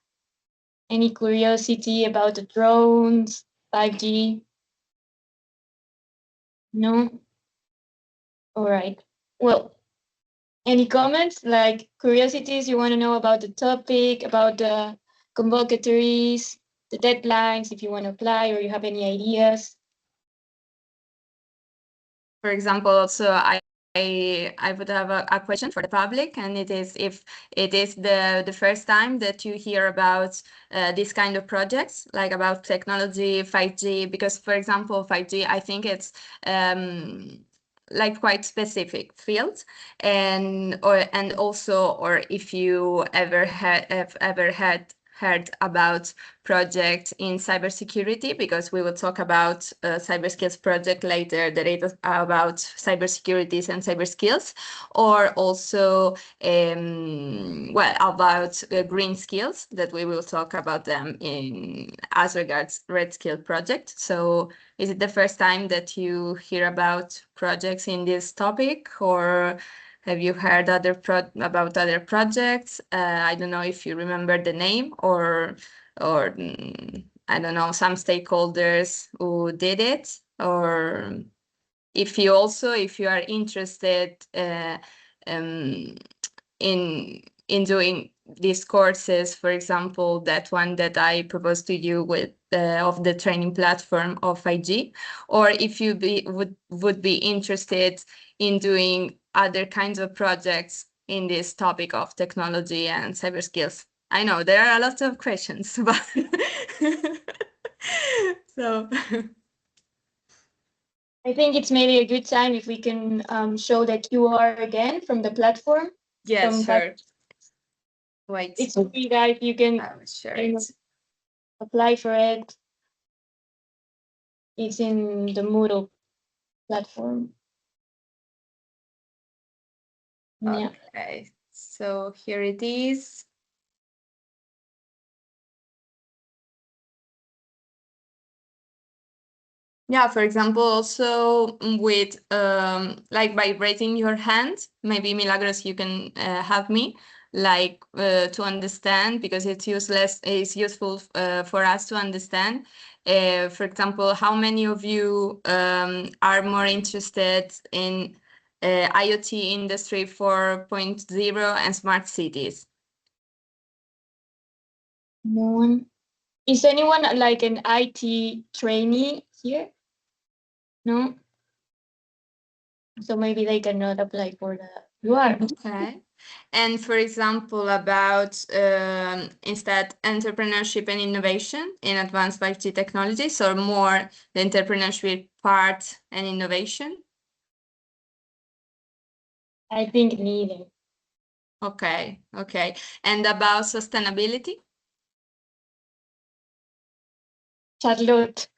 Any curiosity about the drones, 5G? No? All right. Well, any comments, like curiosities you want to know about the topic, about the convocatories, the deadlines, if you want to apply or you have any ideas? For example, also I would have a question for the public, and it is if it is the first time that you hear about this kind of projects, like about technology, 5G, because for example, 5G, I think it's like quite specific field, and also, or if you have ever heard about projects in cybersecurity, because we will talk about cyber skills project later that is about cybersecurities and cyber skills, or also well, about green skills, that we will talk about them in as regards Reskilling project. So is it the first time that you hear about projects in this topic, or have you heard about other projects? I don't know if you remember the name, or I don't know, some stakeholders who did it, or if you are interested in doing these courses, for example, that one that I proposed to you with of the training platform of 5G, or if you would be interested in doing other kinds of projects in this topic of technology and cyber skills. I know there are a lot of questions, but so I think it's maybe a good time if we can show the QR again from the platform. yes, sure. Wait, it's free, guys. You can share it. Apply for it. It's in the Moodle platform. Yeah. Okay, so here it is. Yeah, for example, also with like by raising your hand, maybe Milagros, you can have me like to understand, because it's useful for us to understand. For example, how many of you are more interested in IoT industry 4.0 and smart cities? No one. Is anyone like an IT trainee here? No. So maybe they cannot apply for that. You are. Okay. And for example, about instead entrepreneurship and innovation in advanced 5G technologies, or more the entrepreneurship part and innovation? I think neither. Okay, okay. And about sustainability? Charlotte.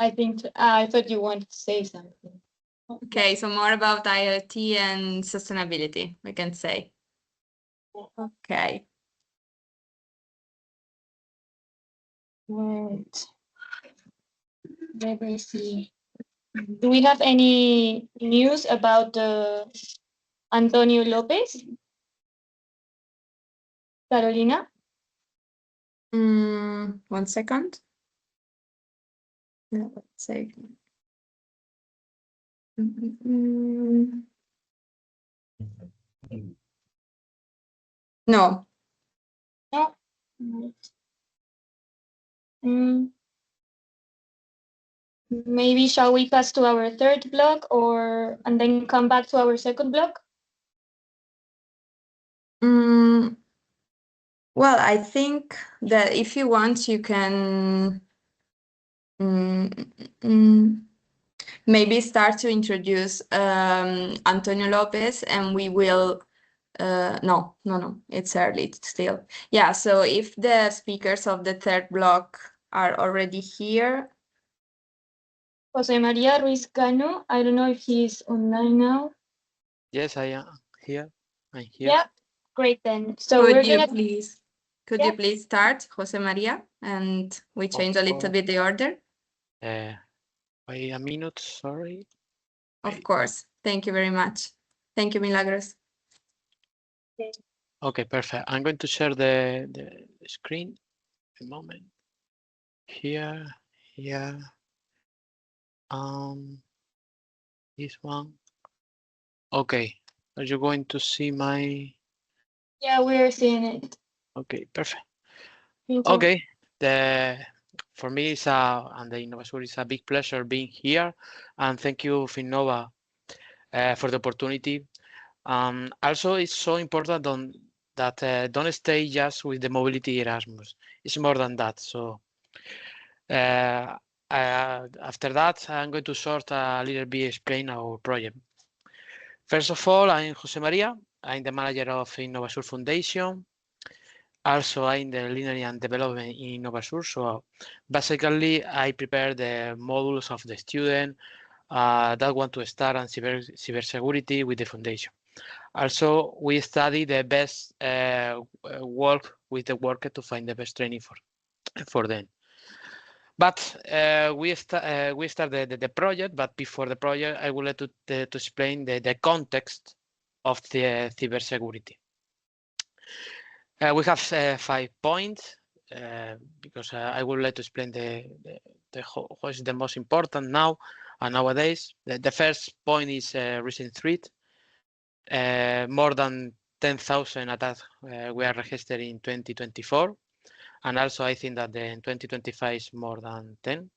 I think I thought you wanted to say something. Okay, so more about IoT and sustainability, we can say. Okay. Right. Let me see. Do we have any news about Antonio Lopez? Carolina? 1 second. Let's say. No. No. Right. Maybe shall we pass to our third block, and then come back to our second block? Well, I think that if you want, you can maybe start to introduce Antonio Lopez, and we will No, it's early still. Yeah, so if the speakers of the third block are already here. Jose Maria Ruiz Cano, I don't know if he's online now. Yes, I am here. I'm here. Yeah, great then. So Could we're you gonna please Yeah. start, Jose Maria, and we change a little bit the order? Wait a minute, sorry. Of course. Thank you very much. Thank you, Milagros. Okay, perfect. I'm going to share the screen. A moment. Here. This one. Okay. Are you going to see my? Yeah, we're seeing it. Okay, perfect. Thank you. Okay. For me, and the Innovasur is a big pleasure being here, and thank you, Finnova, for the opportunity. Also, it's so important that don't stay just with the mobility Erasmus. It's more than that. So after that, I'm going to short a little bit explain our project. First of all, I'm Jose Maria. I'm the manager of Innovasur Foundation. Also, I'm the linear and development in Innovasur. So basically, I prepare the modules of the student that want to start on cybersecurity with the foundation. Also, we study the best work with the worker to find the best training for them. But we started the project. But before the project, I would like to explain the context of the cybersecurity. We have 5 points because I would like to explain what is the most important now and nowadays. The first point is recent threat. More than 10,000 attacks were registered in 2024. And also, I think that in 2025 is more than 10.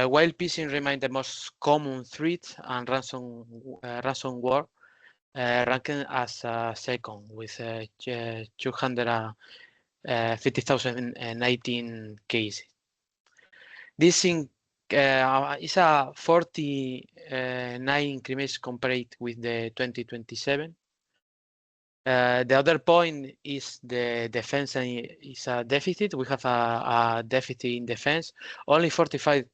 While phishing remains the most common threat, and ransomware ranking as second with 250,019 cases. This is a 49 increase compared with the 2027. The other point is the defense is a deficit. We have a deficit in defense. Only 45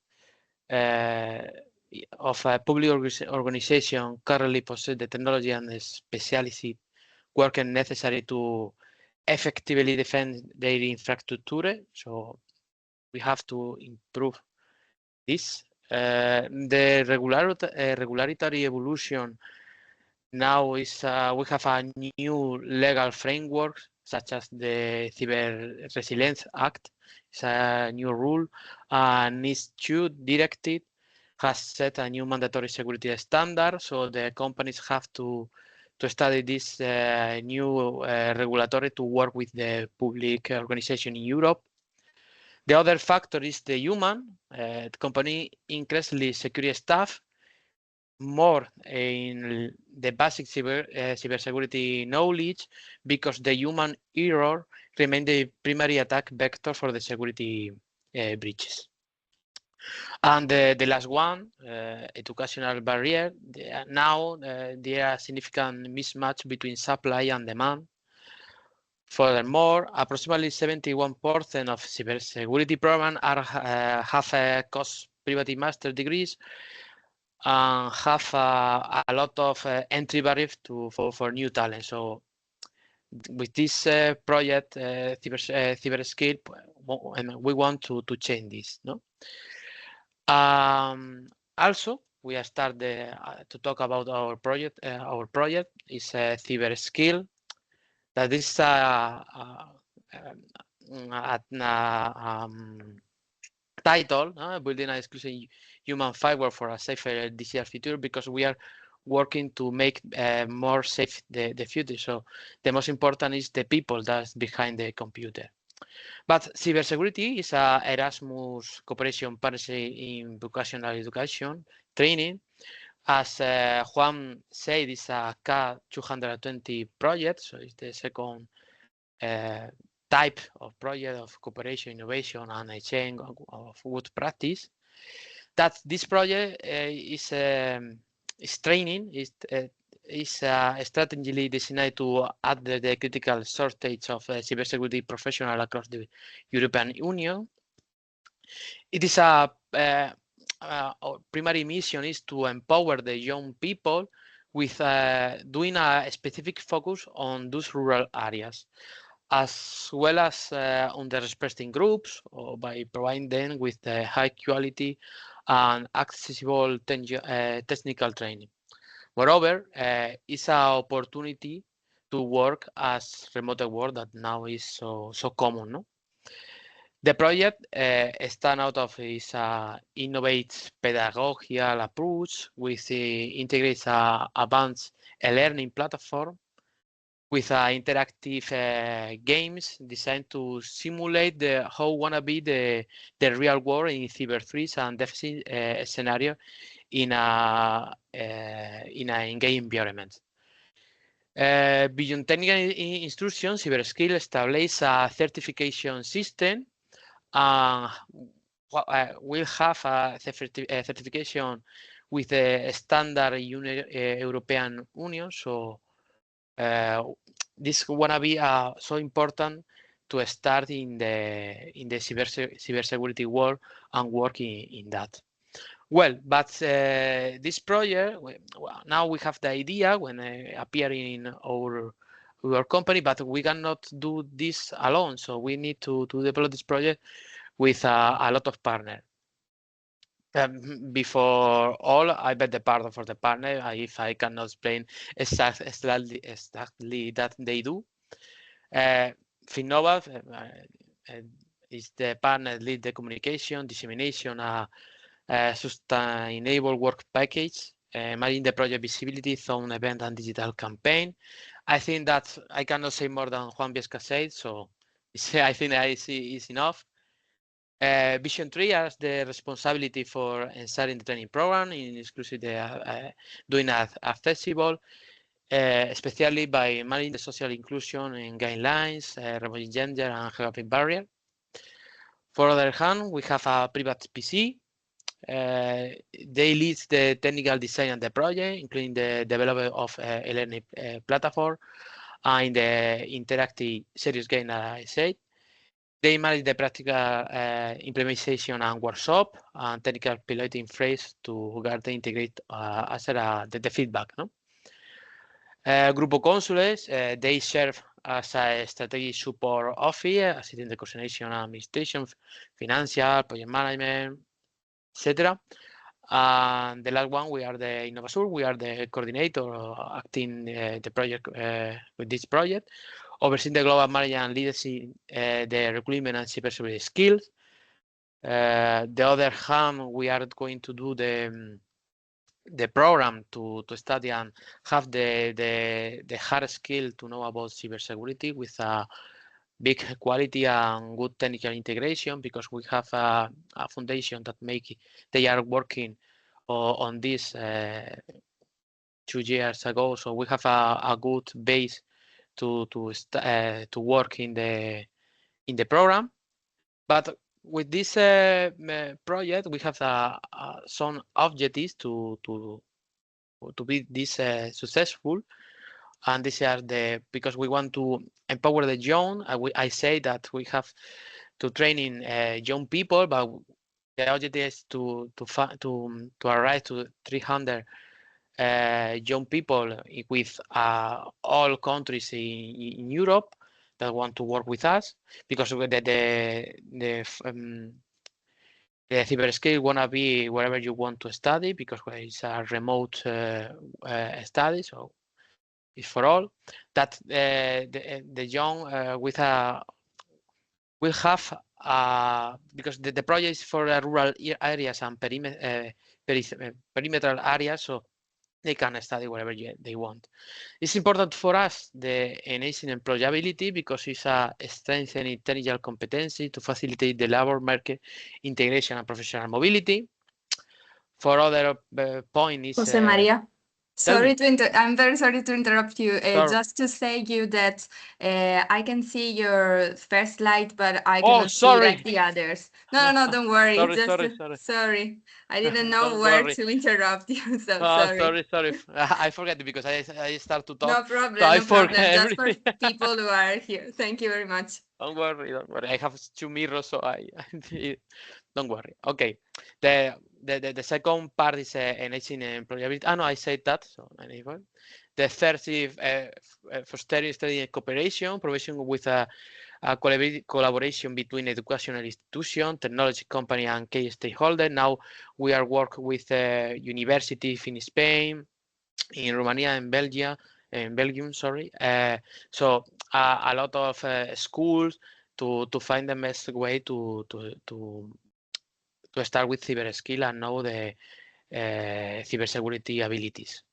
of a public organization currently possess the technology and the specialty working necessary to effectively defend their infrastructure. So we have to improve this. The regulatory evolution now is we have a new legal framework such as the Cyber Resilience Act. It's a new rule, and NIS2 directive has set a new mandatory security standard. So the companies have to study this new regulatory to work with the public organization in Europe. The other factor is the human. The company increasingly security staff more in the basic cybersecurity knowledge because the human error remains the primary attack vector for the security breaches. And the last one, educational barrier. Now there are significant mismatch between supply and demand. Furthermore, approximately 71% of cybersecurity programs have cost privacy master degrees and have a lot of entry barriers for new talent. So with this project, Cyberskill, we want to change this. No. Also, we are start to talk about our project. Our project is Cyberskill. That is title, building an exclusive human firewall for a safer digital future, because we are working to make more safe the future. So the most important is the people that's behind the computer. But cybersecurity is a Erasmus cooperation partnership in vocational education training. As Juan said, it's a K220 project, so it's the second type of project of cooperation, innovation, and exchange of good practice. That this project is training, is is strategically designed to address the critical shortage of cybersecurity professionals across the European Union. It is our primary mission is to empower the young people with doing a specific focus on those rural areas, as well as underrepresented groups, or by providing them with high quality and accessible technical training. Moreover, it's an opportunity to work as remote work that now is so common. No? The project stands out of its innovative pedagogical approach, which integrates advanced learning platform with interactive games designed to simulate how wanna be the real world in cyber threats and deficit scenario in an in-game environment. Beyond technical instructions, Cyberskill establishes a certification system. We'll have a certification with the standard European Union. So this wanna be so important to start in the cybersecurity world and work in that. Well, but this project, now we have the idea when appearing in our company, but we cannot do this alone. So we need to develop this project with a lot of partners. Before all, I bet the part for the partner, if I cannot explain exactly that they do. Finnova is the partner lead the communication, dissemination, sustainable work package, managing the project visibility, zone event and digital campaign. I think that I cannot say more than Juan Biesca said, so I think is enough. Vision 3 has the responsibility for starting the training program, in exclusively doing it accessible, especially by managing the social inclusion and guidelines, removing gender and geographic barrier. For other hand, we have a private PC. They lead the technical design of the project, including the development of a learning platform and the interactive serious game, as I said. They manage the practical implementation and workshop and technical piloting phase to guard the integrate the feedback. No? Grupo Consules, they serve as a strategic support office, assisting the coordination and administration, financial, project management, etc. And the last one, we are the Innovasur, we are the coordinator acting the project with this project, overseeing the global management and leadership, the recruitment and cybersecurity skills. The other hand, we are going to do the program to study and have the hard skill to know about cybersecurity with a big quality and good technical integration, because we have a foundation that they are working on this 2 years ago, so we have a good base to work in the program. But with this project, we have some objectives to be this successful, and these are because we want to empower the young. I say that we have to training young people, but the objective is to arrive to 300 young people with all countries in Europe that want to work with us, because the Cybersecurity wanna be wherever you want to study, because it's a remote study, so it's for all. That the young will have because the project is for rural areas and perimeter areas, so they can study wherever they want. It's important for us, the enhancing employability, because it's a strengthening technical competency to facilitate the labor market integration and professional mobility. For other point is Jose Maria, Sorry to I'm very sorry to interrupt you. Sorry. Just to say you that I can see your first slide, but I Oh, cannot see sorry. like the others. No, don't worry. Sorry, Just sorry. I didn't know Don't where worry. to interrupt you, so Oh, sorry. sorry. I forget because I start to talk. No So problem, I no problem. forget Just for everything. people who are here. Thank you very much. Don't worry. I have 2 mirrors, so don't worry. Okay. The second part is enhancing employability. No, I said that. So anyway, the third is fostering study cooperation, provision with a collaboration between educational institution, technology company, and key stakeholder. Now we are working with universities in Spain, in Romania and Belgium, sorry. So a lot of schools to find the best way to start with cyber skill and know the cybersecurity abilities.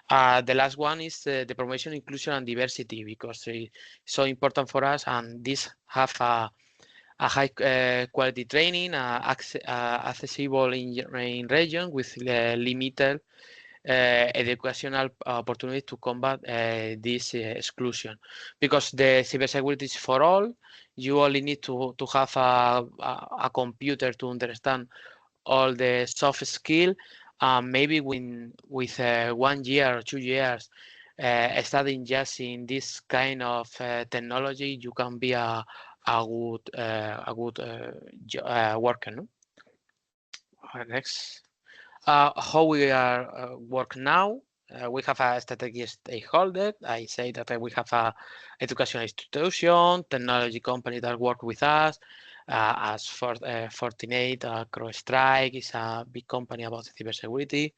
The last one is the promotion, inclusion, and diversity, because it's so important for us, and this have a high quality training, accessible in region with limited educational opportunity to combat this exclusion, because the cybersecurity is for all. You only need to have a computer to understand all the soft skill. Maybe with 1 year or 2 years studying just in this kind of technology, you can be a good worker. No? Next. How we are work now. We have a strategic stakeholder. I say that we have a educational institution, technology company that work with us, as for Fortinet, CrowdStrike is a big company about cybersecurity.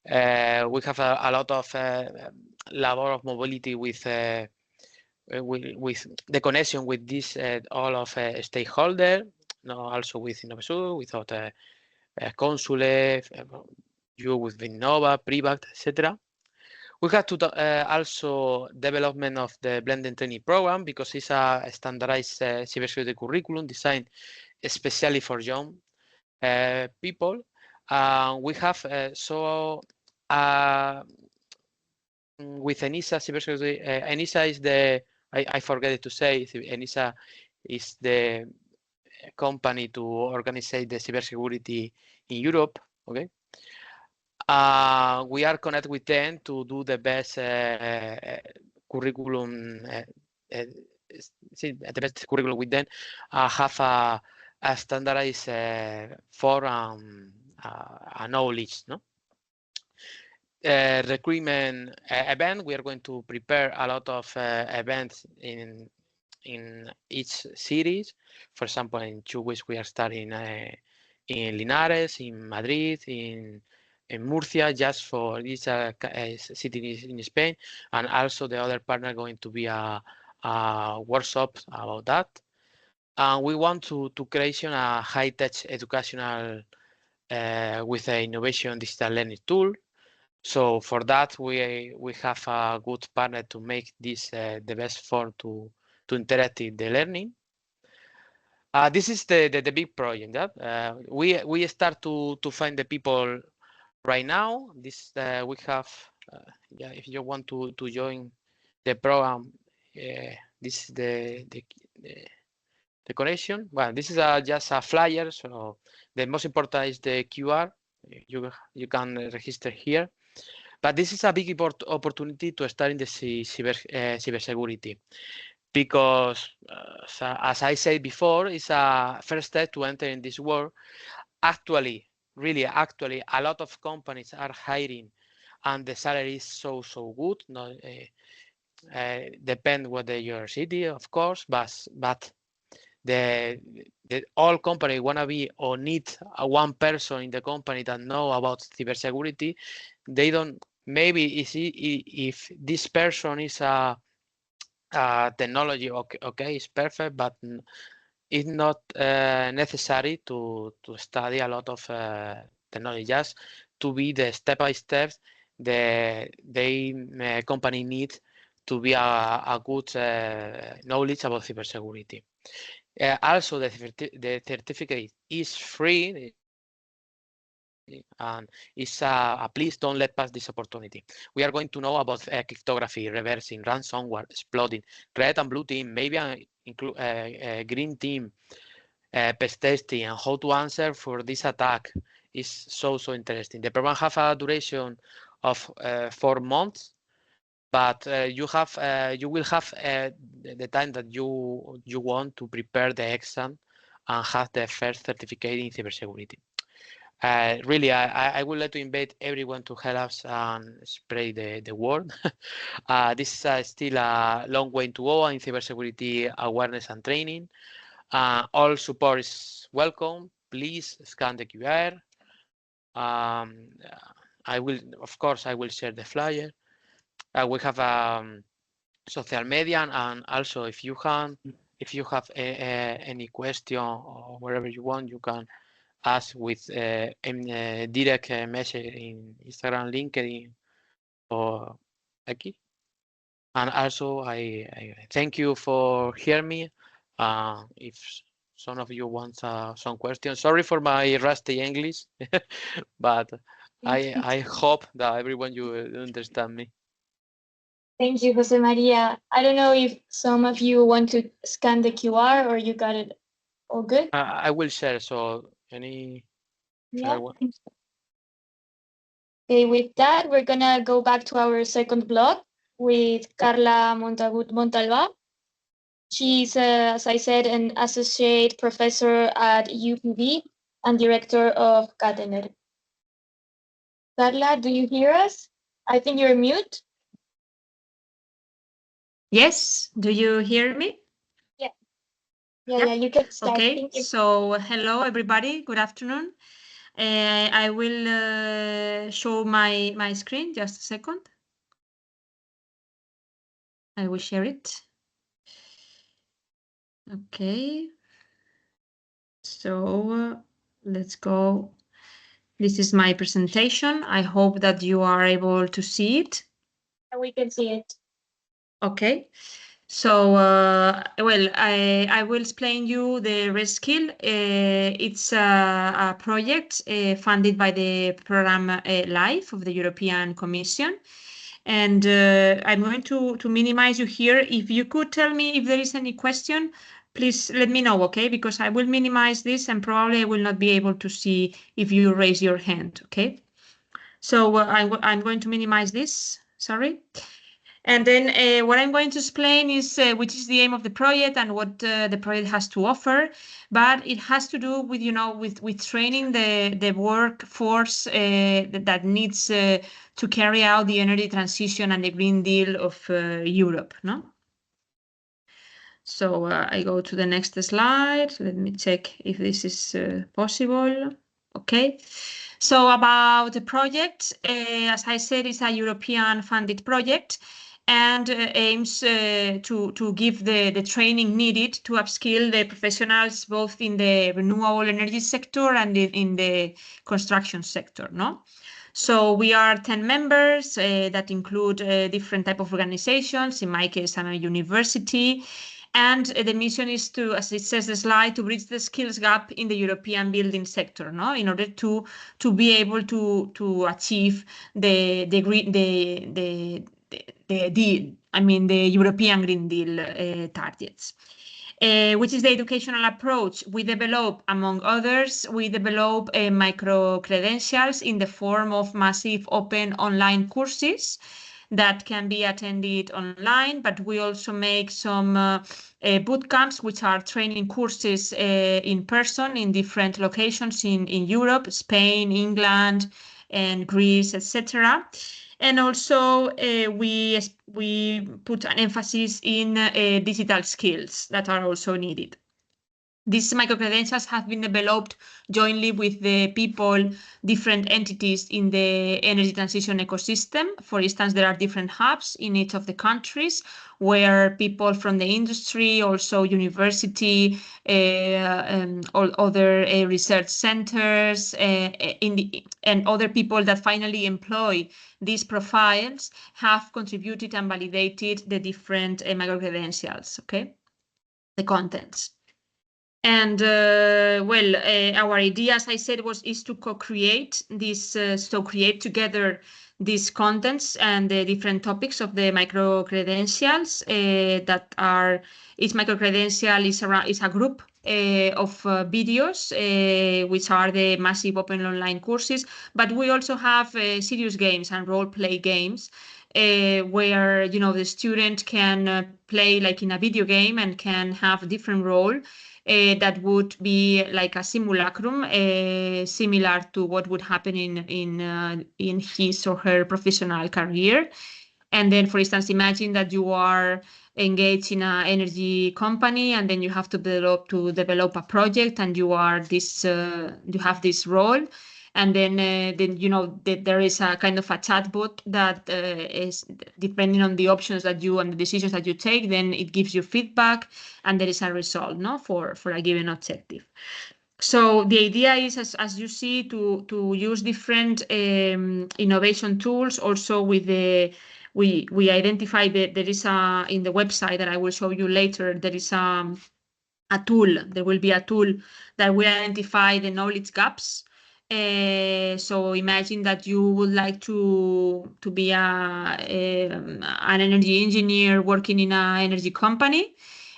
We have a lot of level of mobility with the connection with this all of stakeholder. No, also with Innovasur, without Consule, you with Vinnova, Privact, etc. We have to also development of the blended training program, because it's a standardized cybersecurity curriculum designed especially for young people. We have with ENISA cybersecurity. ENISA is the I forget to say. ENISA is the company to organize the cybersecurity in Europe. Okay. We are connected with them to do the best curriculum. The best curriculum with them. Have a standardized forum, knowledge. No. Recruitment event. We are going to prepare a lot of events in each cities. For example, in 2 weeks we are starting in Linares, in Madrid, in Murcia, just for each city in Spain, and also the other partner going to be a workshop about that. And we want to creation a high-tech educational with an innovation digital learning tool. So for that, we have a good partner to make this the best form to interact in the learning. This is the big project. We start to find the people right now. This we have. If you want to join the program, this is the connection. Well, this is just a flyer. So the most important is the QR. You can register here. But this is a big opportunity to start in the cybersecurity, because as I said before, it's a first step to enter in this world. Actually, a lot of companies are hiring, and the salary is so good. No, depend whether your city, of course, but the all company wanna be or need one person in the company that know about cybersecurity. They don't. Maybe if this person is a technology, okay, it's perfect, but it's not necessary to study a lot of technology. Just to be the step by step the company needs to be a good knowledge about cybersecurity. Also, the certificate is free. and it's please don't let pass this opportunity. We are going to know about cryptography, reversing, ransomware, exploiting, red and blue team, maybe a green team, pest testing, and how to answer for this attack is so interesting. The program have a duration of 4 months, but you will have the time that you want to prepare the exam and have the first certificate in cybersecurity. Really, I would like to invite everyone to help us and spread the word. This is still a long way to go in cybersecurity awareness and training. All support is welcome. Please scan the QR. Of course, I will share the flyer. We have social media, and also if you have any question or wherever you want, you can ask with a direct message in Instagram, LinkedIn, or aquí. And also, I thank you for hearing me. If some of you want some questions, sorry for my rusty English, but I hope that everyone you understand me. Thank you, Jose Maria. I don't know if some of you want to scan the QR or you got it all good. I will share. So any. Yeah. Okay, with that, we're gonna go back to our second blog with Carla Montalva. She's, as I said, an associate professor at UPB and director of Catener. Carla, do you hear us? I think you're mute. Yes, do you hear me? Yeah, you can start. Okay, so hello everybody, good afternoon. I will show my screen, just a second. I will share it. Okay, so let's go. This is my presentation. I hope that you are able to see it. We can see it. Okay. So, well, I will explain you the Reskill. It's a project funded by the program LIFE of the European Commission. And I'm going to minimize you here. If you could tell me if there is any question, please let me know, okay? Because I will minimize this and probably I will not be able to see if you raise your hand, okay? So I'm going to minimize this, sorry. And then what I'm going to explain is which is the aim of the project and what the project has to offer. But it has to do with, with training the workforce that needs to carry out the energy transition and the Green Deal of Europe, no? So I go to the next slide. Let me check if this is possible. Okay. So about the project, as I said, it's a European funded project and aims to give the training needed to upskill the professionals both in the renewable energy sector and in the construction sector, no? So we are 10 members that include different type of organizations. In my case, I'm a university. And the mission is to, as it says the slide, to bridge the skills gap in the European building sector, no, in order to be able to achieve the European Green Deal targets. Which is the educational approach. We develop, among others, micro credentials in the form of massive open online courses that can be attended online, but we also make some boot camps, which are training courses in person in different locations in Europe, Spain, England, and Greece, etc. And also we put an emphasis in digital skills that are also needed. These micro-credentials have been developed jointly with the people, different entities in the energy transition ecosystem. For instance, there are different hubs in each of the countries where people from the industry, also university, all other research centers, and other people that finally employ these profiles have contributed and validated the different micro-credentials, okay? The contents. And well, our idea, as I said, is to co-create this, so create together these contents and the different topics of the micro-credentials that are, each micro-credential is a group of videos, which are the massive open online courses, but we also have serious games and role-play games where, you know, the student can play like in a video game and can have a different role. That would be like a simulacrum, similar to what would happen in his or her professional career. And then, for instance, imagine that you are engaged in an energy company, and then you have to develop a project, and you have this role. And then you know there is a kind of a chatbot that is, depending on the options that you and the decisions that you take, then it gives you feedback, and there is a result, no, for a given objective. So the idea is, as you see, to use different innovation tools. Also, with the we identify that there is in the website that I will show you later. There is a tool. There will be a tool that will identify the knowledge gaps. So imagine that you would like to be an energy engineer working in an energy company.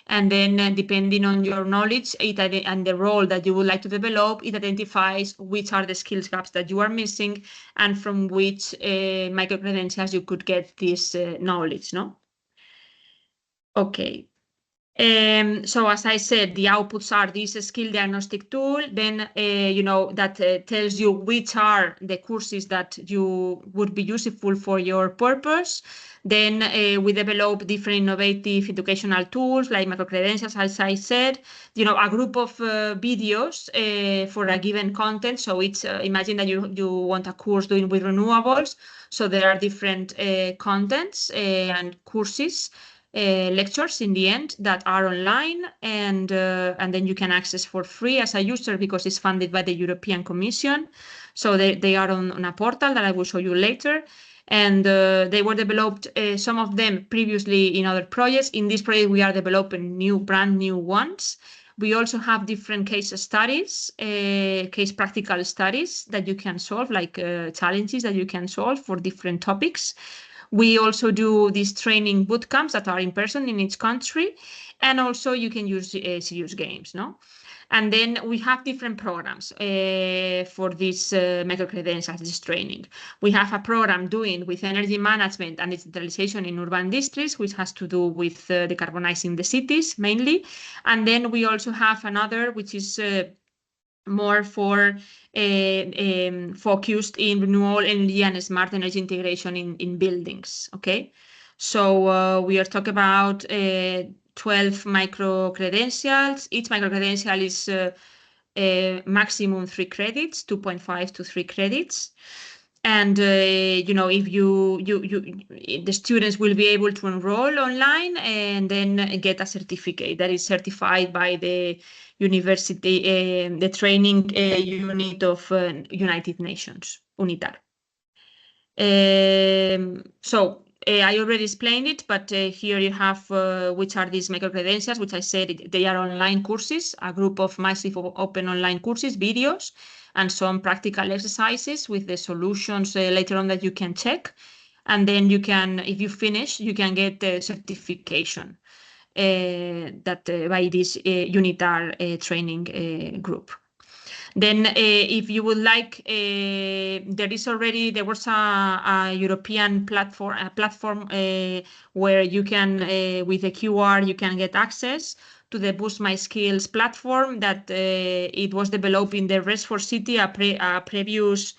And then depending on your knowledge and the role that you would like to develop, it identifies which are the skills gaps that you are missing and from which micro-credentials you could get this knowledge, no? Okay. So as I said, the outputs are this skill diagnostic tool, then you know, that tells you which are the courses that you would be useful for your purpose. Then we develop different innovative educational tools like micro-credentials, as I said, you know, a group of videos for a given content. So it's imagine that you want a course doing with renewables. So there are different contents and courses, lectures in the end that are online, and then you can access for free as a user because it's funded by the European Commission. So they are on a portal that I will show you later. And they were developed, some of them previously in other projects. In this project, we are developing brand new ones. We also have different case studies, case practical studies that you can solve, like challenges that you can solve for different topics. We also do these training boot camps that are in person in each country, and also you can use serious games, no? And then we have different programs for this micro-credentials, this training. We have a program doing with energy management and digitalization in urban districts, which has to do with decarbonizing the cities mainly. And then we also have another, which is more for focused in renewable energy and smart energy integration in buildings. Okay, so we are talking about 12 micro-credentials. Each micro-credential is maximum 3 credits, 2.5 to 3 credits. And you know, if the students will be able to enroll online and then get a certificate that is certified by the university, the training unit of United Nations, UNITAR. So I already explained it, but here you have which are these micro-credentials, which I said they are online courses, a group of massive open online courses, videos, and some practical exercises with the solutions later on that you can check. And then you can, if you finish, you can get the certification that by this UNITAR training group. Then if you would like, there was a European platform where you can, with a QR, you can get access to the Boost My Skills platform that it was developed in the Rest for City, a previous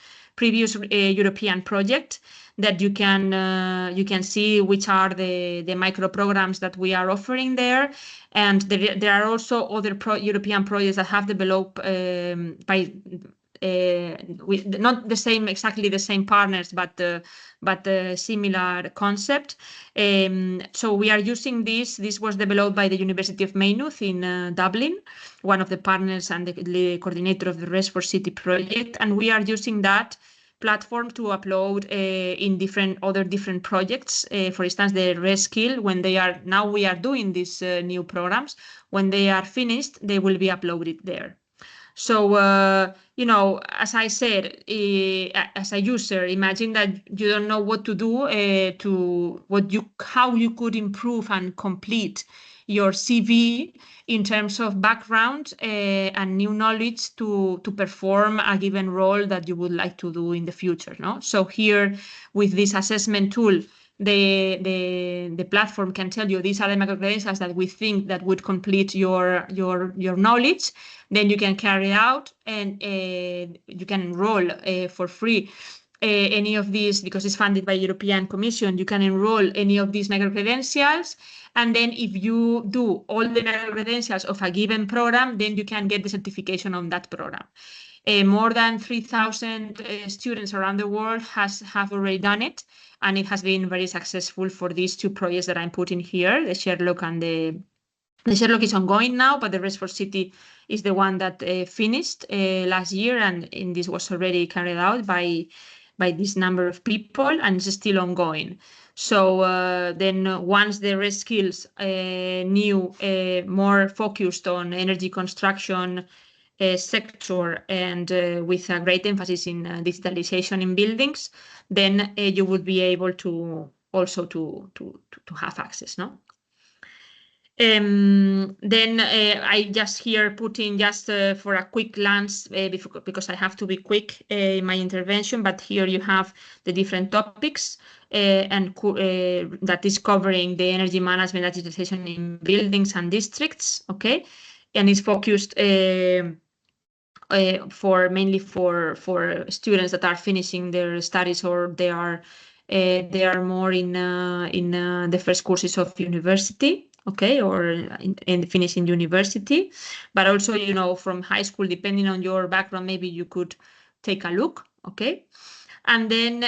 European project that you can see which are the micro programs that we are offering there. And there are also other European projects that have developed by with not exactly the same partners, but similar concept. So we are using this. This was developed by the University of Maynooth in Dublin, one of the partners and the coordinator of the Rest for City project. And we are using that platform to upload in different projects. For instance, the Reskill, now we are doing these new programs. When they are finished, they will be uploaded there. So, as I said, as a user, imagine that you don't know what to do how you could improve and complete your CV in terms of background and new knowledge to perform a given role that you would like to do in the future. No? So here, with this assessment tool, the platform can tell you these are the micro-credentials that we think that would complete your knowledge. Then you can carry out and you can enroll for free any of these, because it's funded by European Commission. You can enroll any of these micro-credentials, and then if you do all the micro-credentials of a given program, then you can get the certification on that program. More than 3,000 students around the world have already done it, and it has been very successful for these two projects that I'm putting here, the Sherlock and the Sherlock is ongoing now, but the Rest for City is the one that finished last year, and this was already carried out by this number of people, and it's still ongoing. So then once the Reskills new, more focused on energy construction sector and with a great emphasis in digitalization in buildings, then you would be able to also to have access, no? Then I just here put in just for a quick glance because I have to be quick in my intervention, but here you have the different topics and that is covering the energy management digitalization in buildings and districts, okay? And it's focused mainly for students that are finishing their studies, or they are more in the first courses of university, okay, or in finishing university. But also, from high school, depending on your background, maybe you could take a look, okay. And then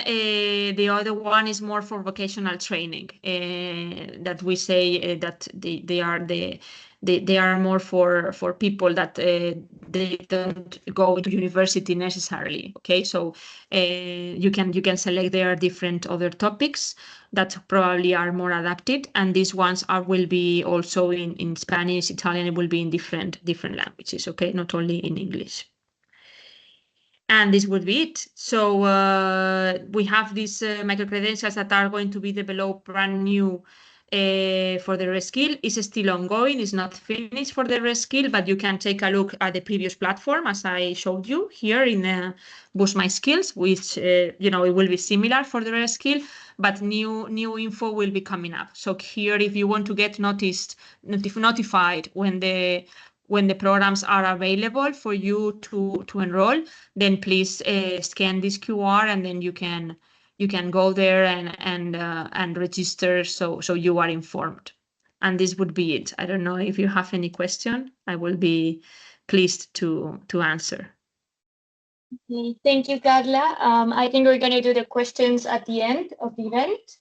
the other one is more for vocational training, that we say that they are more for people that they don't go to university necessarily. Okay, so you can select there different other topics that probably are more adapted, and these ones will be also in Spanish, Italian. It will be in different languages. Okay, not only in English. And this would be it. So we have these micro-credentials that are going to be developed brand new for the Reskill. It's still ongoing. It's not finished for the Reskill, but you can take a look at the previous platform, as I showed you here in Boost My Skills, which it will be similar for the Reskill, but new info will be coming up. So here, if you want to get notified when the programs are available for you to enroll, then please scan this QR, and then you can go there and register, so you are informed. And this would be it. I don't know if you have any question. I will be pleased to answer. Okay, thank you, Carla. I think we're going to do the questions at the end of the event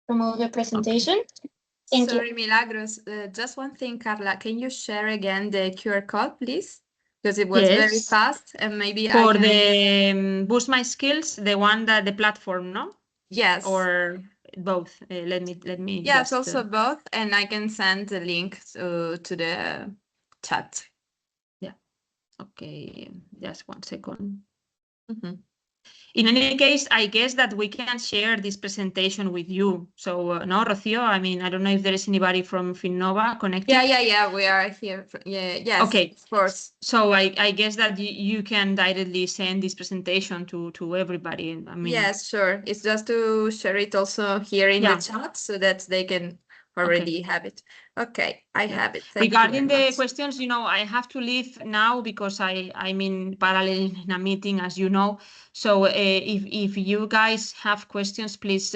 from all the presentation. Okay. Thank you. Sorry, Milagros. Just one thing, Carla. Can you share again the QR code, please? Because it was very fast, and maybe for the Boost My Skills, the one that the platform, no? Yes. Or both. Let me. Yes, just, also both, and I can send the link to the chat. Yeah. Okay. Just 1 second. Mm-hmm. In any case, I guess that we can share this presentation with you. So, no, Rocío, I mean, I don't know if there is anybody from Finnova connected. Yeah, we are here. Yes, okay, of course. So I guess that you can directly send this presentation to everybody. I mean, yes, sure. It's just to share it also here in the chat so that they can already have it. Okay, I have it. Thank Regarding you the questions, I have to leave now because I'm in parallel in a meeting, as you know. So if you guys have questions, please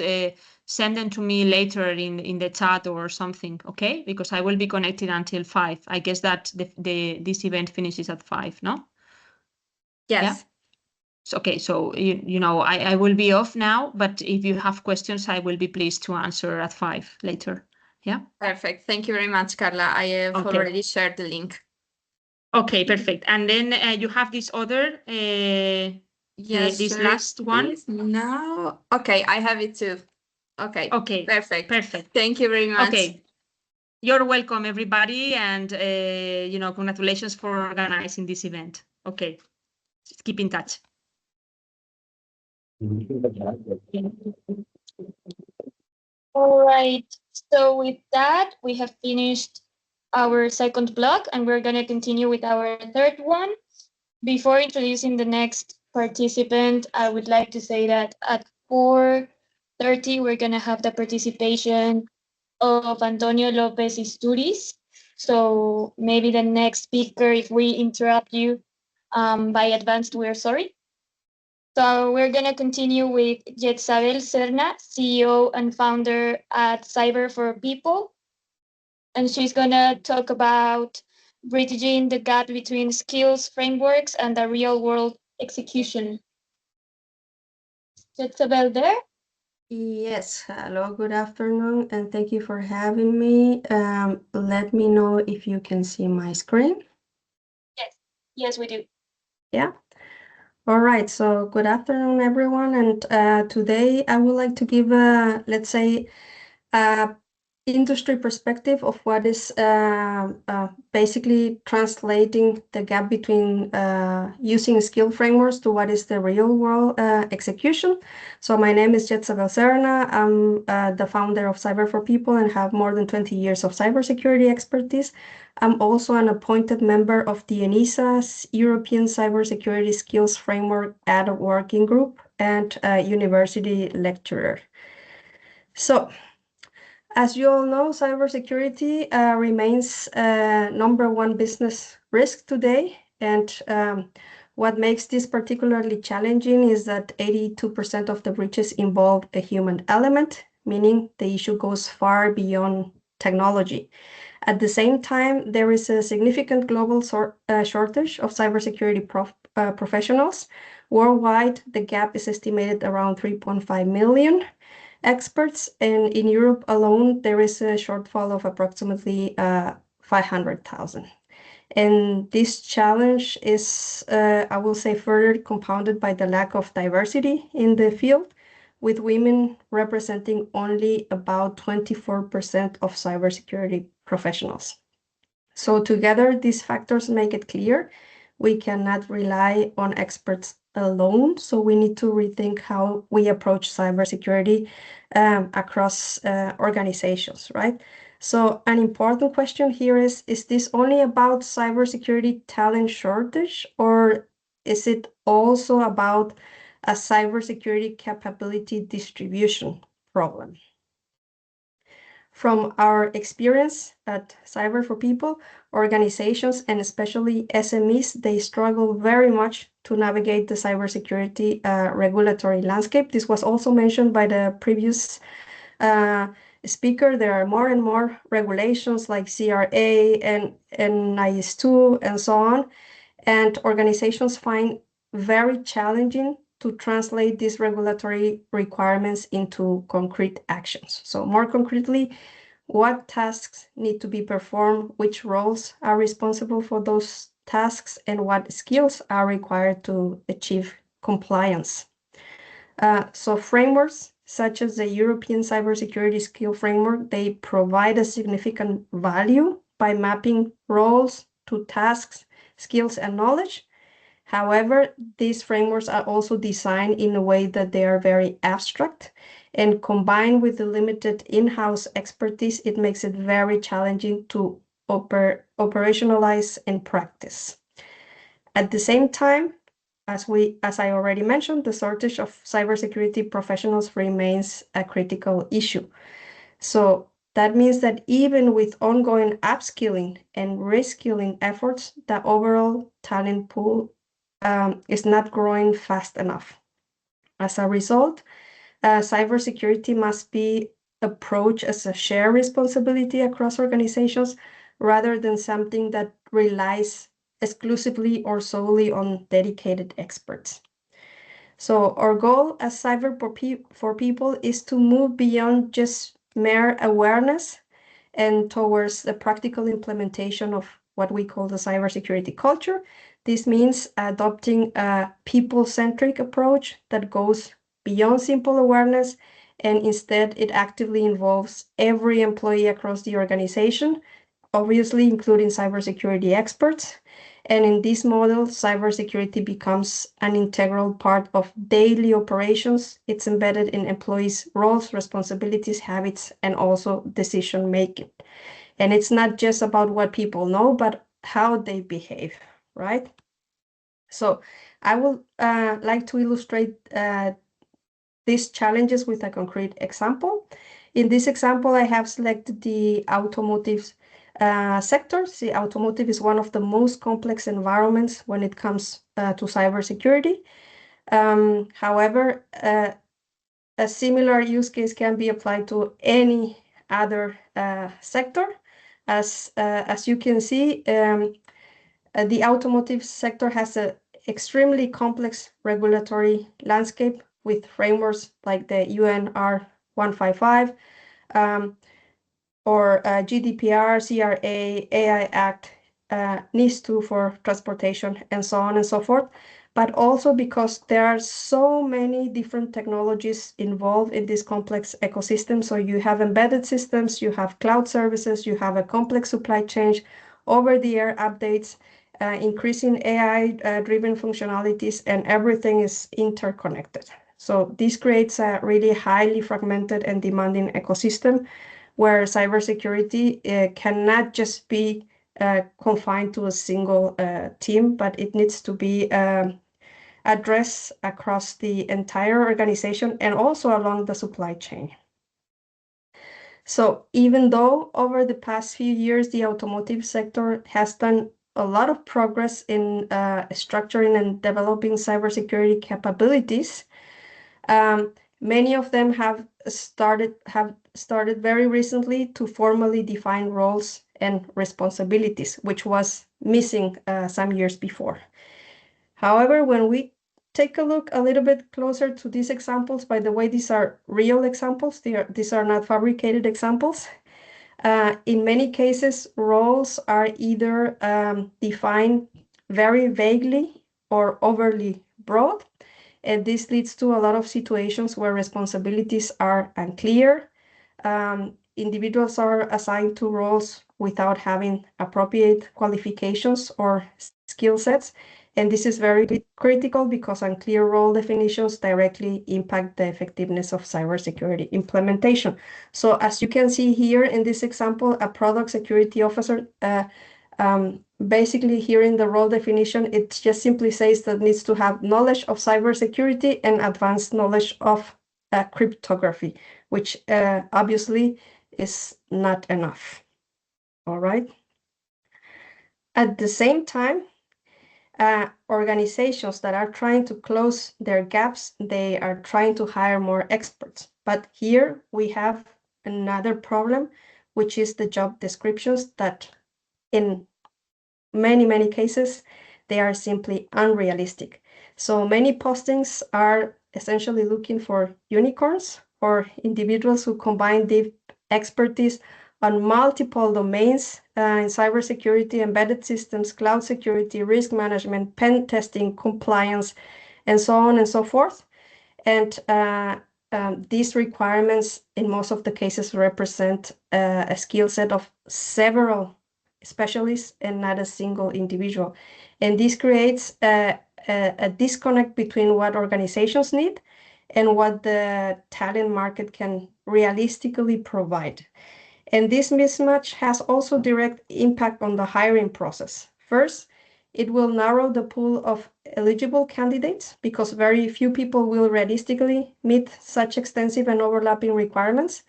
send them to me later in the chat or something, okay? Because I will be connected until 5. I guess that this event finishes at 5, no? Yes. Yeah? Okay, so I will be off now, but if you have questions, I will be pleased to answer at 5 later. Yeah. Perfect. Thank you very much, Carla. I have already shared the link. Okay, perfect. And then you have this other Yes, this last one. now. Okay, I have it too. Okay. Okay. Perfect. Perfect. Thank you very much. Okay. You're welcome, everybody, and congratulations for organizing this event. Okay, keep in touch. All right. So with that, we have finished our second block, and we're going to continue with our third one. Before introducing the next participant, I would like to say that at 4:30, we're going to have the participation of Antonio Lopez Isturiz. So maybe the next speaker, if we interrupt you by advance, we're sorry. So we're going to continue with Yetzabel Serna, CEO and founder at Cyber for People. And she's going to talk about bridging the gap between skills frameworks and the real world execution. Yetzabel there? Yes, hello, good afternoon, and thank you for having me. Let me know if you can see my screen. Yes, we do. Yeah. All right, so good afternoon, everyone. And today I would like to give let's say, a industry perspective of what is basically translating the gap between using skill frameworks to what is the real world execution. So my name is Yetzabel Serna. I'm the founder of Cyber for People and have more than 20 years of cybersecurity expertise. I'm also an appointed member of the ENISA's European Cybersecurity Skills Framework ad working group and a university lecturer. So, as you all know, cybersecurity remains #1 business risk today. And what makes this particularly challenging is that 82% of the breaches involve a human element, meaning the issue goes far beyond technology. At the same time, there is a significant global shortage of cybersecurity professionals. Worldwide, the gap is estimated around 3.5 million experts, and in Europe alone, there is a shortfall of approximately 500,000. And this challenge is, I will say, further compounded by the lack of diversity in the field, with women representing only about 24% of cybersecurity professionals. So together, these factors make it clear we cannot rely on experts alone. So we need to rethink how we approach cybersecurity across organizations, right? So an important question here is this only about cybersecurity talent shortage, or is it also about a cybersecurity capability distribution problem? From our experience at Cyber for People, organizations and especially SMEs, they struggle very much to navigate the cybersecurity regulatory landscape. This was also mentioned by the previous speaker. There are more and more regulations like CRA and NIS2 and so on. And organizations find very challenging to translate these regulatory requirements into concrete actions. So more concretely, what tasks need to be performed, which roles are responsible for those tasks, and what skills are required to achieve compliance. So frameworks such as the European Cybersecurity Skill Framework, they provide a significant value by mapping roles to tasks, skills, and knowledge. However, these frameworks are also designed in a way that they are very abstract, and combined with the limited in-house expertise, it makes it very challenging to operationalize and practice. At the same time, as I already mentioned, the shortage of cybersecurity professionals remains a critical issue. So that means that even with ongoing upskilling and reskilling efforts, the overall talent pool is not growing fast enough. As a result, cybersecurity must be approached as a shared responsibility across organizations rather than something that relies exclusively or solely on dedicated experts. So our goal as Cyber for People is to move beyond just mere awareness and towards the practical implementation of what we call the cybersecurity culture. This means adopting a people-centric approach that goes beyond simple awareness, and instead it actively involves every employee across the organization, obviously including cybersecurity experts. And in this model, cybersecurity becomes an integral part of daily operations. It's embedded in employees' roles, responsibilities, habits, and also decision making. And it's not just about what people know, but how they behave, right? So I would like to illustrate these challenges with a concrete example. In this example, I have selected the automotive sector. The automotive is one of the most complex environments when it comes to cybersecurity. However, a similar use case can be applied to any other sector. As you can see, the automotive sector has an extremely complex regulatory landscape with frameworks like the UNR 155 or GDPR, CRA, AI Act, NIS2 for transportation, and so on and so forth. But also because there are so many different technologies involved in this complex ecosystem. So you have embedded systems, you have cloud services, you have a complex supply chain, over-the-air updates, increasing AI-driven functionalities, and everything is interconnected. So this creates a really highly fragmented and demanding ecosystem where cybersecurity cannot just be confined to a single team, but it needs to be addressed across the entire organization and also along the supply chain. So even though over the past few years, the automotive sector has done a lot of progress in structuring and developing cybersecurity capabilities, many of them have started very recently to formally define roles and responsibilities, which was missing some years before. However, when we take a look a little bit closer to these examples, by the way, these are real examples. These are not fabricated examples. In many cases, roles are either defined very vaguely or overly broad. And this leads to a lot of situations where responsibilities are unclear. Individuals are assigned to roles without having appropriate qualifications or skill sets. And this is very critical because unclear role definitions directly impact the effectiveness of cybersecurity implementation. So as you can see here in this example, a product security officer, basically here in the role definition, it just simply says that needs to have knowledge of cybersecurity and advanced knowledge of cryptography, which obviously is not enough. All right. At the same time, organizations that are trying to close their gaps, they are trying to hire more experts. But here we have another problem, which is the job descriptions that in many cases, they are simply unrealistic. So many postings are essentially looking for unicorns or individuals who combine deep expertise on multiple domains in cybersecurity, embedded systems, cloud security, risk management, pen testing, compliance, and so on and so forth. And these requirements, in most of the cases, represent a skill set of several specialists and not a single individual. And this creates a disconnect between what organizations need and what the talent market can realistically provide. And this mismatch has also direct impact on the hiring process. First, it will narrow the pool of eligible candidates because very few people will realistically meet such extensive and overlapping requirements.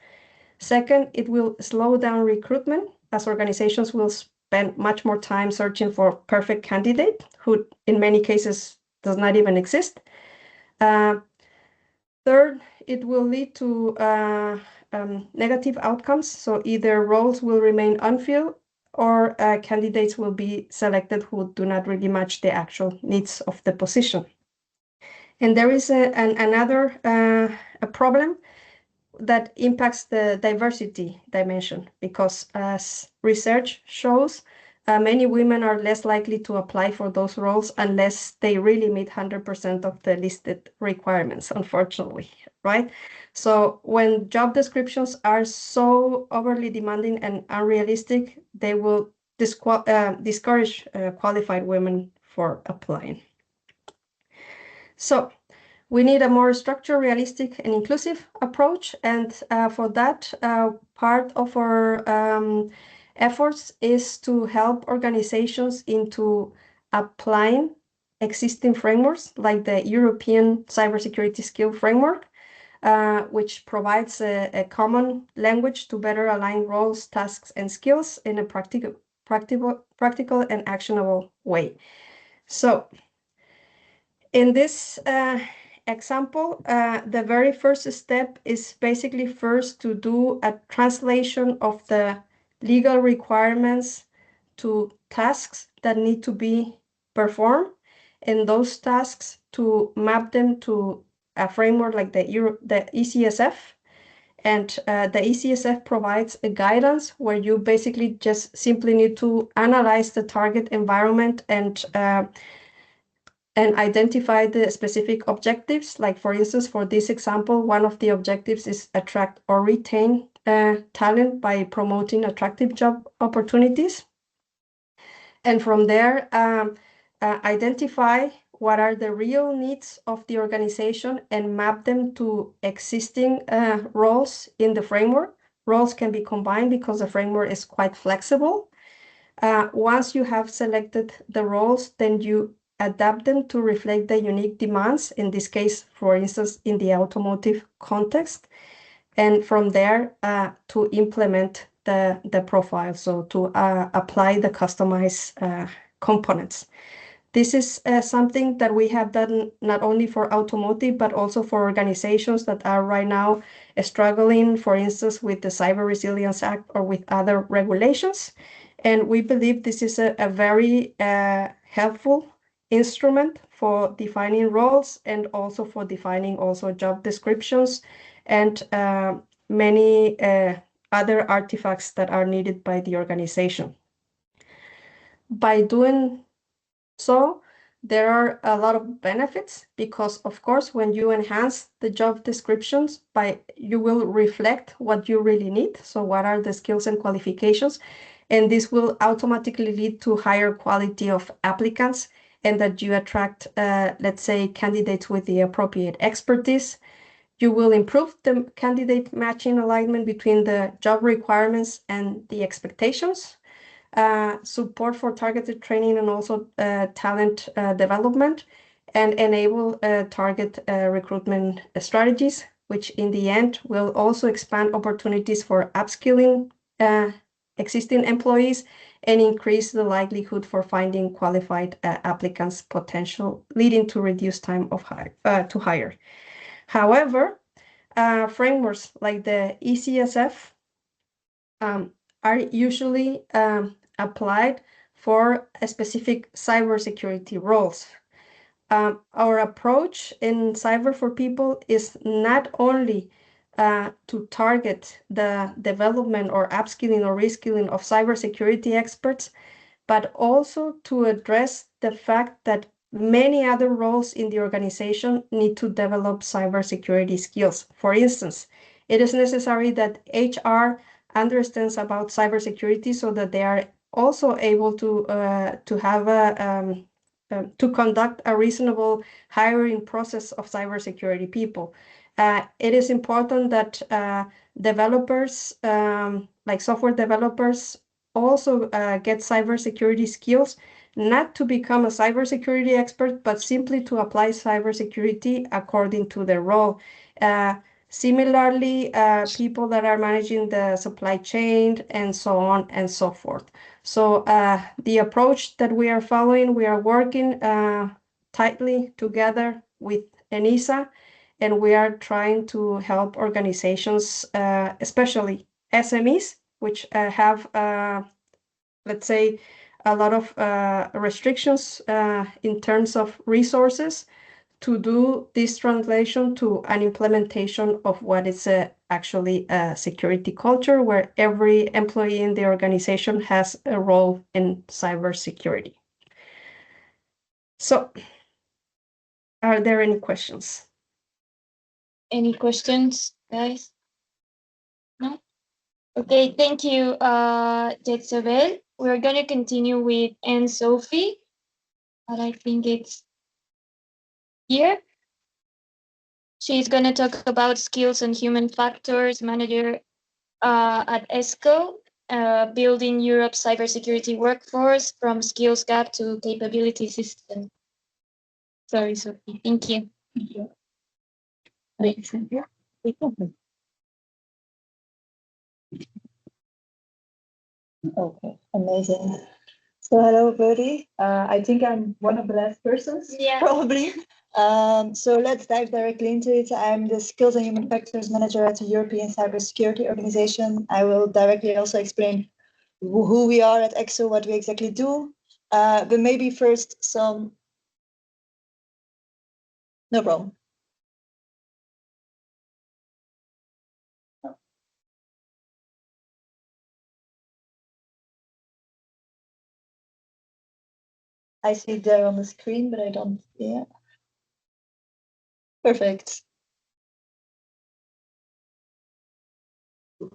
Second, it will slow down recruitment as organizations will spend much more time searching for perfect candidate who in many cases does not even exist. Third, it will lead to negative outcomes. So either roles will remain unfilled or candidates will be selected who do not really match the actual needs of the position. And there is another problem that impacts the diversity dimension because as research shows, many women are less likely to apply for those roles unless they really meet 100% of the listed requirements, unfortunately, right? So when job descriptions are so overly demanding and unrealistic, they will discourage qualified women for applying. So we need a more structured, realistic, and inclusive approach. And for that, part of our efforts is to help organizations into applying existing frameworks like the European Cybersecurity Skill Framework, which provides a common language to better align roles, tasks, and skills in a practical and actionable way. So in this example, the very first step is basically first to do a translation of the legal requirements to tasks that need to be performed, and those tasks to map them to a framework like the ECSF. And the ECSF provides a guidance where you basically just simply need to analyze the target environment and identify the specific objectives. Like, for instance, for this example, one of the objectives is attract or retain talent by promoting attractive job opportunities. And from there, identify what are the real needs of the organization and map them to existing roles in the framework. Roles can be combined because the framework is quite flexible. Once you have selected the roles, then you adapt them to reflect the unique demands, in this case, for instance, in the automotive context, and from there to implement the profile, so to apply the customized components. This is something that we have done not only for automotive, but also for organizations that are right now struggling, for instance, with the Cyber Resilience Act or with other regulations. And we believe this is a very helpful instrument for defining roles and also for defining also job descriptions and many other artifacts that are needed by the organization. By doing so, there are a lot of benefits because, of course, when you enhance the job descriptions, you will reflect what you really need. So what are the skills and qualifications? And this will automatically lead to higher quality of applicants and that you attract, let's say, candidates with the appropriate expertise. You will improve the candidate matching alignment between the job requirements and the expectations. Support for targeted training and also talent development, and enable target recruitment strategies, which in the end will also expand opportunities for upskilling existing employees and increase the likelihood for finding qualified applicants potential, leading to reduced time of to hire. However, frameworks like the ECSF are usually applied for a specific cybersecurity roles. Our approach in Cyber for People is not only to target the development or upskilling or reskilling of cybersecurity experts, but also to address the fact that many other roles in the organization need to develop cybersecurity skills. For instance, it is necessary that HR understands about cybersecurity so that they are also able to have to conduct a reasonable hiring process of cybersecurity people. It is important that developers, like software developers, also get cybersecurity skills, not to become a cybersecurity expert, but simply to apply cybersecurity according to their role. Similarly, people that are managing the supply chain and so on and so forth. So the approach that we are following, we are working tightly together with ENISA, and we are trying to help organizations, especially SMEs, which have, let's say, a lot of restrictions in terms of resources, to do this translation to an implementation of what is actually a security culture where every employee in the organization has a role in cybersecurity. So, are there any questions? Any questions, guys? No? Okay, thank you, Jezebel. We're going to continue with Anne-Sophie, but I think it's here. She's going to talk about skills and human factors manager at ESCO, building Europe's cybersecurity workforce from skills gap to capability system. Sorry, Sophie. Thank you. Okay, amazing. So hello, everybody. I think I'm one of the last persons, probably. So let's dive directly into it. I'm the Skills and Human Factors Manager at the European Cybersecurity Organization. I will directly also explain who we are at EXO, what we exactly do. But maybe first some... No problem. I see it there on the screen, but I don't see it. Perfect. It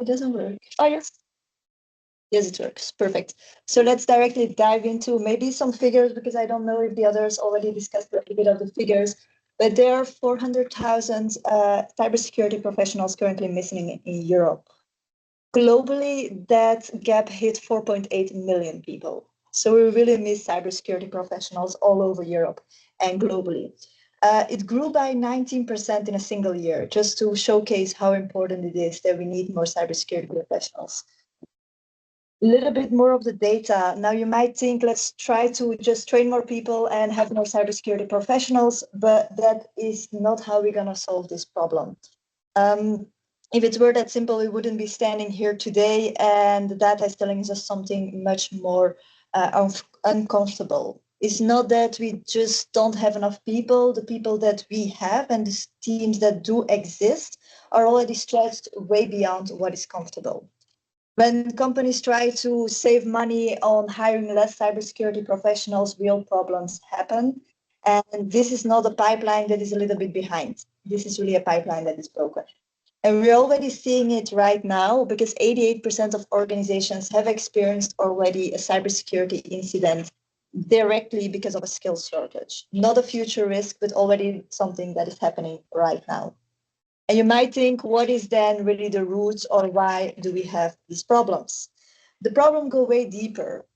doesn't work. Oh, yes. Yes, it works. Perfect. So let's directly dive into maybe some figures, because I don't know if the others already discussed a little bit of the figures, but there are 400,000 cybersecurity professionals currently missing in Europe. Globally, that gap hit 4.8 million people. So we really miss cybersecurity professionals all over Europe and globally. It grew by 19% in a single year, just to showcase how important it is that we need more cybersecurity professionals. A little bit more of the data. Now you might think, let's try to just train more people and have more cybersecurity professionals, but that is not how we're going to solve this problem. If it were that simple, we wouldn't be standing here today, and the data is telling us something much more uncomfortable. It's not that we just don't have enough people. The people that we have and the teams that do exist are already stretched way beyond what is comfortable. When companies try to save money on hiring less cybersecurity professionals, real problems happen. And this is not a pipeline that is a little bit behind. This is really a pipeline that is broken. And we're already seeing it right now, because 88% of organizations have experienced already a cybersecurity incident directly because of a skills shortage. Not a future risk, but already something that is happening right now. And you might think, what is then really the root, or why do we have these problems? The problem goes way deeper.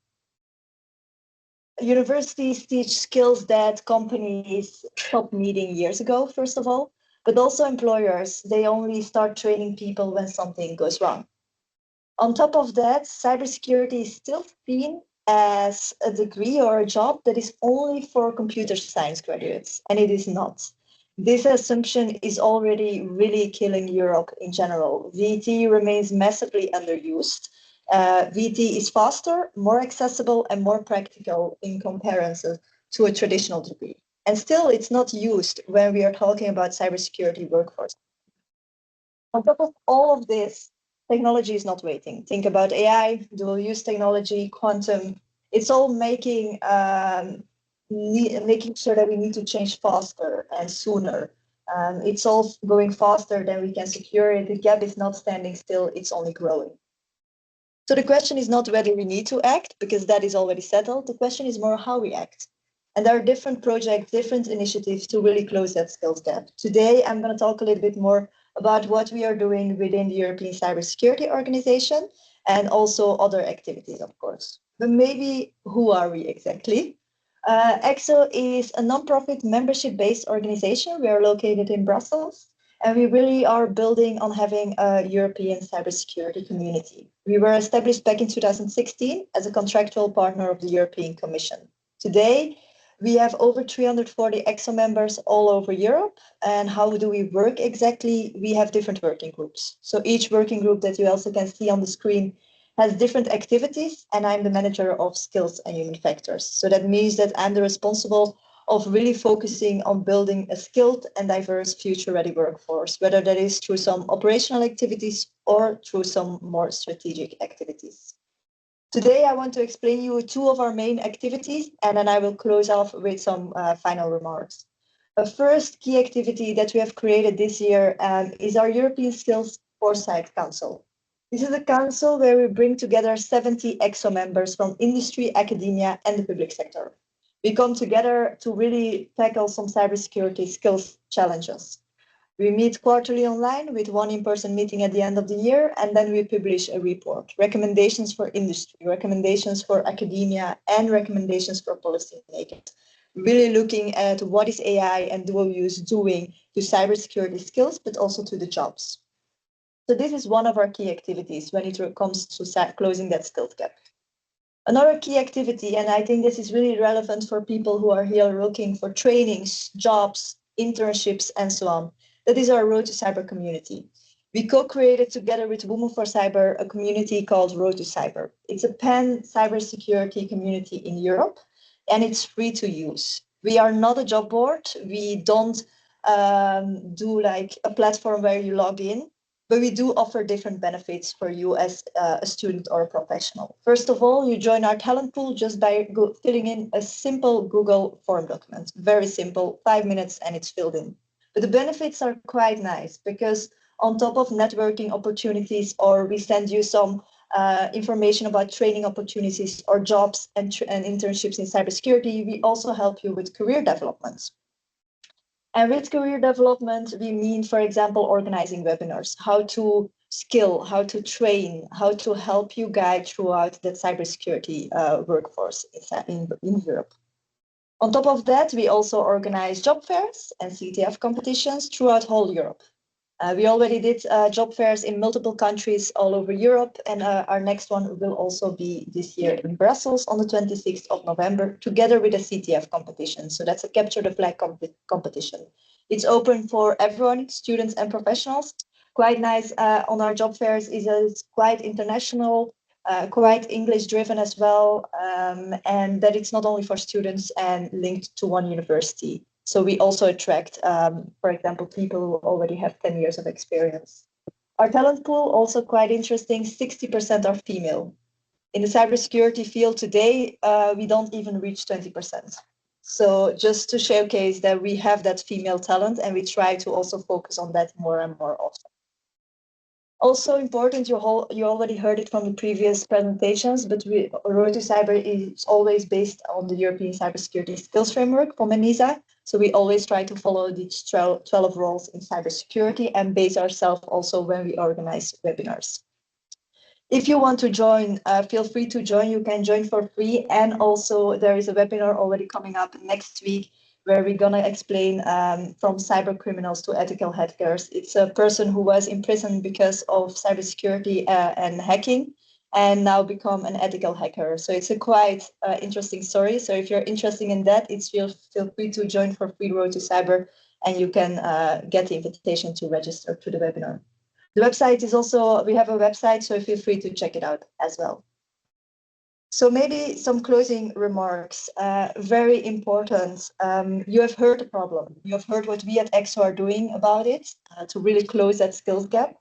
Universities teach skills that companies stopped needing years ago, first of all, but also employers, they only start training people when something goes wrong. On top of that, cybersecurity is still seen as a degree or a job that is only for computer science graduates, and it is not. This assumption is already really killing Europe in general. VT remains massively underused. VT is faster, more accessible, and more practical in comparison to a traditional degree. And still, it's not used when we are talking about cybersecurity workforce. On top of all of this, technology is not waiting. Think about AI, dual use technology, quantum. It's all making sure that we need to change faster and sooner. It's all going faster than we can secure it. The gap is not standing still, it's only growing. So the question is not whether we need to act, because that is already settled. The question is more how we act. And there are different projects, different initiatives to really close that skills gap. Today, I'm going to talk a little bit more about what we are doing within the European Cybersecurity Organization, and also other activities, of course. But maybe who are we exactly? EXO is a nonprofit membership-based organization. We are located in Brussels, and we really are building on having a European cybersecurity community. We were established back in 2016 as a contractual partner of the European Commission. Today, we have over 340 EXO members all over Europe. And how do we work exactly? We have different working groups. So each working group that you also can see on the screen has different activities, and I'm the manager of skills and human factors. So that means that I'm the responsible of really focusing on building a skilled and diverse future-ready workforce, whether that is through some operational activities or through some more strategic activities. Today, I want to explain you two of our main activities, and then I will close off with some final remarks. A first key activity that we have created this year is our European Skills Foresight Council. This is a council where we bring together 70 EXO members from industry, academia, and the public sector. We come together to really tackle some cybersecurity skills challenges. We meet quarterly online with one in-person meeting at the end of the year, and then we publish a report, recommendations for industry, recommendations for academia, and recommendations for policymakers. Really looking at what is AI and dual use doing to cybersecurity skills, but also to the jobs. So this is one of our key activities when it comes to closing that skills gap. Another key activity, and I think this is really relevant for people who are here looking for trainings, jobs, internships, and so on. That is our Road to Cyber community. We co-created together with Women for Cyber a community called Road to Cyber. It's a pan-cybersecurity community in Europe, and it's free to use. We are not a job board. We don't do like a platform where you log in, but we do offer different benefits for you as a student or a professional. First of all, you join our talent pool just by filling in a simple Google form document. Very simple, 5 minutes, and it's filled in. But the benefits are quite nice because on top of networking opportunities, or we send you some information about training opportunities or jobs and internships in cybersecurity, we also help you with career development. And with career development, we mean, for example, organizing webinars, how to skill, how to train, how to help you guide throughout the cybersecurity workforce in Europe. On top of that, we also organize job fairs and CTF competitions throughout whole Europe. We already did job fairs in multiple countries all over Europe, and our next one will also be this year in Brussels on the 26th of November, together with a CTF competition. So that's a capture the flag competition. It's open for everyone, students and professionals. Quite nice on our job fairs is that it's quite international, quite English driven as well, and that it's not only for students and linked to one university. So we also attract, for example, people who already have 10 years of experience. Our talent pool, also quite interesting, 60% are female. In the cybersecurity field today, we don't even reach 20%. So just to showcase that we have that female talent, and we try to also focus on that more and more often. Also important, you already heard it from the previous presentations, but Road to Cyber is always based on the European Cybersecurity Skills Framework from ENISA. So we always try to follow these 12 roles in cybersecurity and base ourselves also when we organize webinars. If you want to join, feel free to join. You can join for free. And also there is a webinar already coming up next week where we're going to explain from cyber criminals to ethical hackers. It's a person who was in prison because of cybersecurity and hacking, and now become an ethical hacker. So it's a quite interesting story. So if you're interested in that, feel free to join for free Road to Cyber, and you can get the invitation to register to the webinar. The website is also, we have a website, so feel free to check it out as well. So maybe some closing remarks, very important. You have heard the problem. You have heard what we at EXO are doing about it to really close that skills gap.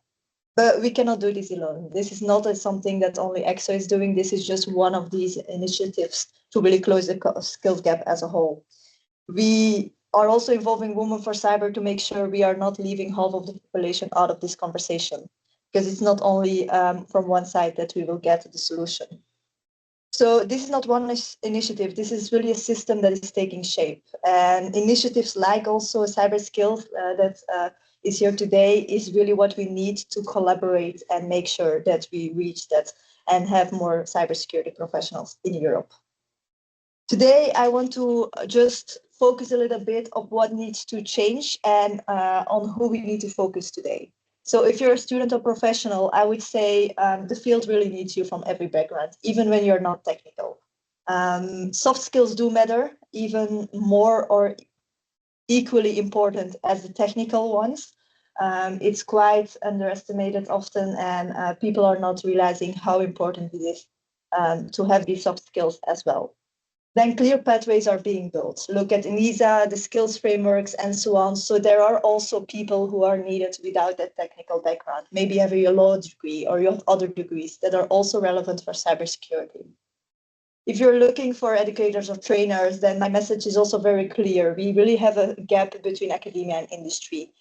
But we cannot do this alone. This is not something that only EXO is doing. This is just one of these initiatives to really close the skills gap as a whole. We are also involving Women for Cyber to make sure we are not leaving half of the population out of this conversation, because it's not only from one side that we will get the solution. So this is not one initiative. This is really a system that is taking shape. And initiatives like also Cyber Skills that is here today is really what we need to collaborate and make sure that we reach that and have more cybersecurity professionals in Europe. Today, I want to just focus a little bit of what needs to change and on who we need to focus today. So if you're a student or professional, I would say the field really needs you from every background, even when you're not technical. Soft skills do matter, even more or equally important as the technical ones. It's quite underestimated often, and people are not realizing how important it is to have these soft skills as well. then clear pathways are being built. Look at ENISA, the skills frameworks, and so on. So there are also people who are needed without that technical background. Maybe you have a law degree or you have other degrees that are also relevant for cybersecurity. If you're looking for educators or trainers, then my message is also very clear. We really have a gap between academia and industry.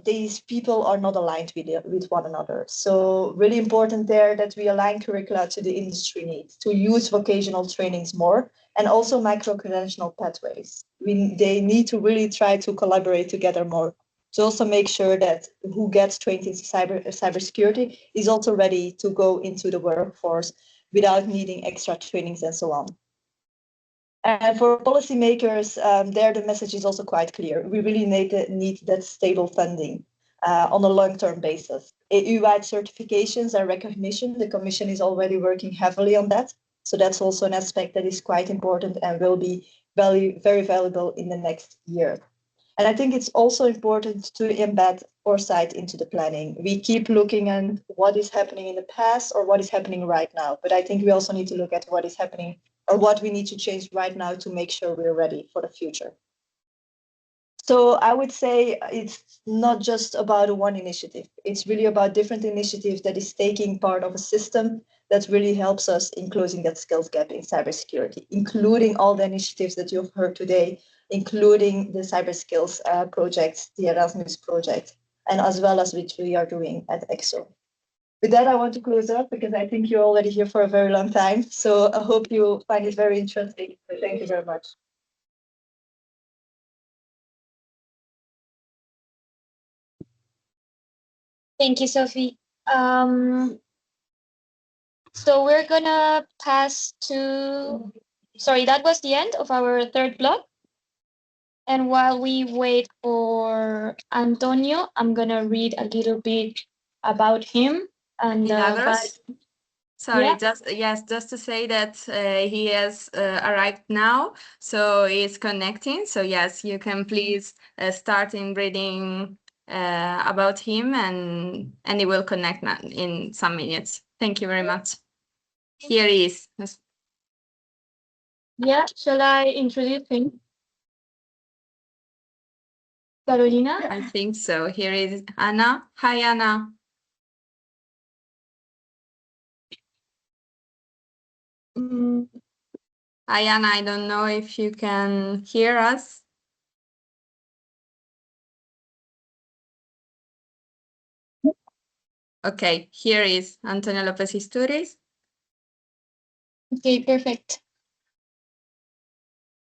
These people are not aligned with one another. So really important there that we align curricula to the industry needs, to use vocational trainings more, and also micro-credential pathways. They need to really try to collaborate together more, to also make sure that who gets trained in cybersecurity is also ready to go into the workforce without needing extra trainings and so on. And for policymakers, there the message is also quite clear. We really need that stable funding on a long-term basis. EU-wide certifications and recognition, the Commission is already working heavily on that. So that's also an aspect that is quite important and will be very valuable in the next year. And I think it's also important to embed foresight into the planning. We keep looking at what is happening in the past or what is happening right now. But I think we also need to look at what is happening or what we need to change right now to make sure we're ready for the future. So I would say it's not just about one initiative. It's really about different initiatives that is taking part of a system that really helps us in closing that skills gap in cybersecurity, including all the initiatives that you've heard today, including the cyber skills projects, the Erasmus project, and as well as which we are doing at EXO. With that, I want to close up because I think you're already here for a very long time. So I hope you find it very interesting. So thank you very much. Thank you, Sophie. So we're gonna pass to, sorry, that was the end of our third block. And while we wait for Antonio, I'm gonna read a little bit about him. And Sorry, yeah. just to say that he has arrived now, so he's connecting. So yes, you can please start in reading about him, and he will connect in some minutes. Thank you very much. Here he is. Yeah, shall I introduce him? Carolina? I think so. Here is Anna. Hi, Anna. Hi, Anna. I don't know if you can hear us. Okay, here is Antonio Lopez Isturiz. Okay, perfect.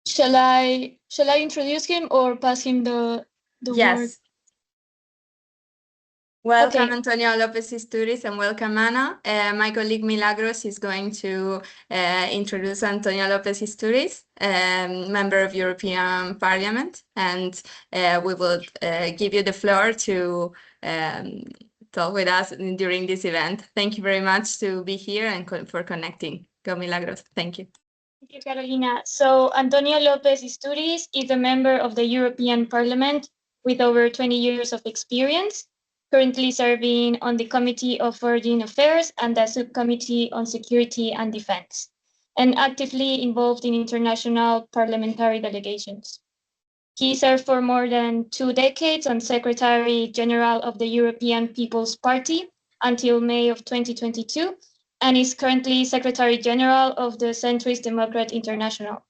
Shall I introduce him or pass him the word? Welcome, Okay. Antonio Lopez Isturiz, and welcome, Ana. My colleague Milagros is going to introduce Antonio Lopez Isturiz, member of European Parliament, and we will give you the floor to talk with us during this event. Thank you very much to be here and for connecting. Go, Milagros. Thank you. Thank you, Carolina. So Antonio Lopez Isturiz is a member of the European Parliament with over 20 years of experience, currently serving on the Committee of Foreign Affairs and the Subcommittee on Security and Defense, and actively involved in international parliamentary delegations. He served for more than 2 decades as Secretary General of the European People's Party until May of 2022, and is currently Secretary General of the Centrist Democrat International.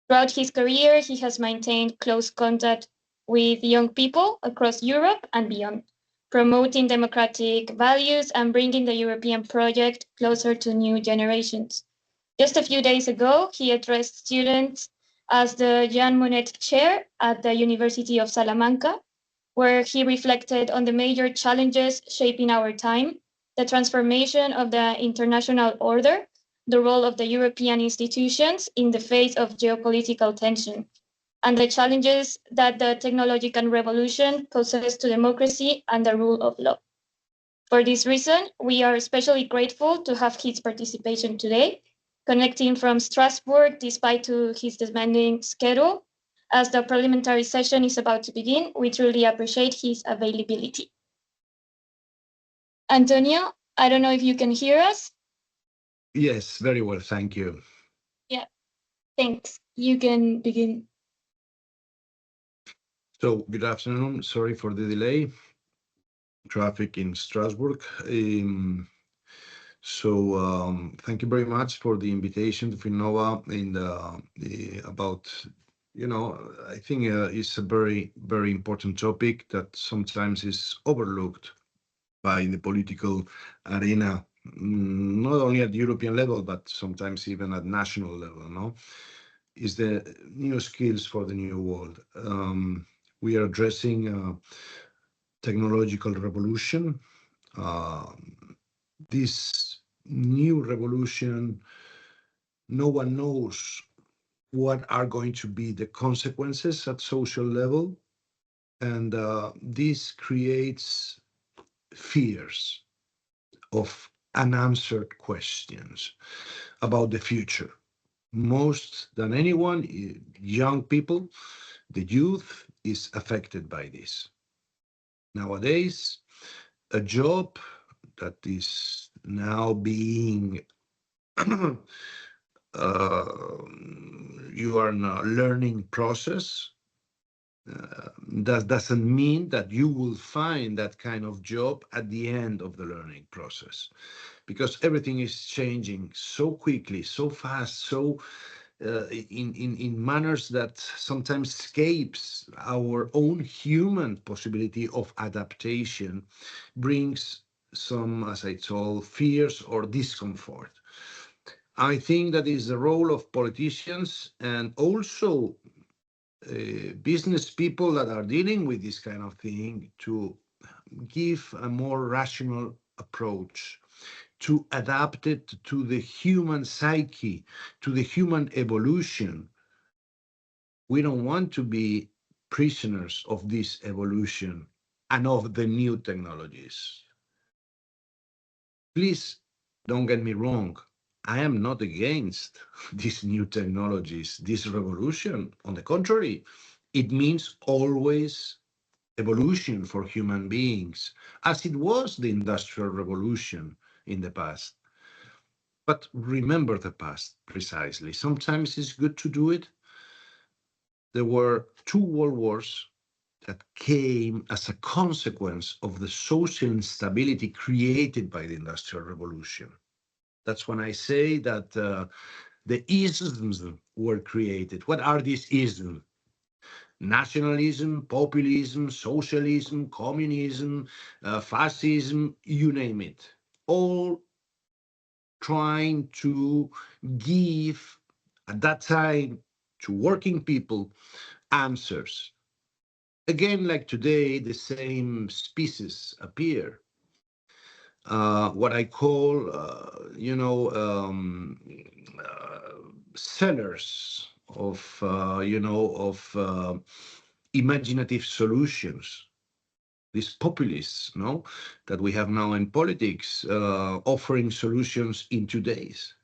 Throughout his career, he has maintained close contact with young people across Europe and beyond, promoting democratic values and bringing the European project closer to new generations. Just a few days ago, he addressed students as the Jean Monnet Chair at the University of Salamanca, where he reflected on the major challenges shaping our time, the transformation of the international order, the role of the European institutions in the face of geopolitical tension, and the challenges that the technological revolution poses to democracy and the rule of law. For this reason, we are especially grateful to have his participation today, connecting from Strasbourg despite his demanding schedule. As the parliamentary session is about to begin, we truly appreciate his availability. Antonio, I don't know if you can hear us. Yes, very well, thank you. Yeah, Thanks. You can begin. So good afternoon. Sorry for the delay. Traffic in Strasbourg. Thank you very much for the invitation to Finova and about, I think it's a very, very important topic that sometimes is overlooked by the political arena, not only at the European level, but sometimes even at national level, no? Is the new skills for the new world. We are addressing technological revolution. This new revolution, no one knows what are going to be the consequences at social level, and this creates fears of unanswered questions about the future. Most than anyone, young people, the youth is affected by this. Nowadays, a job that is now being you are in a learning process. That doesn't mean that you will find that kind of job at the end of the learning process, because everything is changing so quickly, so fast, so in manners that sometimes escapes our own human possibility of adaptation, brings some, as I told, fears or discomfort. I think that is the role of politicians and also business people that are dealing with this kind of thing to give a more rational approach, to adapt it to the human psyche, to the human evolution. We don't want to be prisoners of this evolution and of the new technologies. Please don't get me wrong. I am not against these new technologies, this revolution. On the contrary, it means always evolution for human beings, as it was the Industrial Revolution in the past. But remember the past precisely. Sometimes it's good to do it. There were 2 world wars that came as a consequence of the social instability created by the Industrial Revolution. That's when I say that the isms were created. What are these isms? Nationalism, populism, socialism, communism, fascism, you name it. All trying to give, at that time, to working people answers. Again, like today, the same species appear. What I call, sellers of, imaginative solutions. These populists, no, that we have now in politics, offering solutions in 2 days.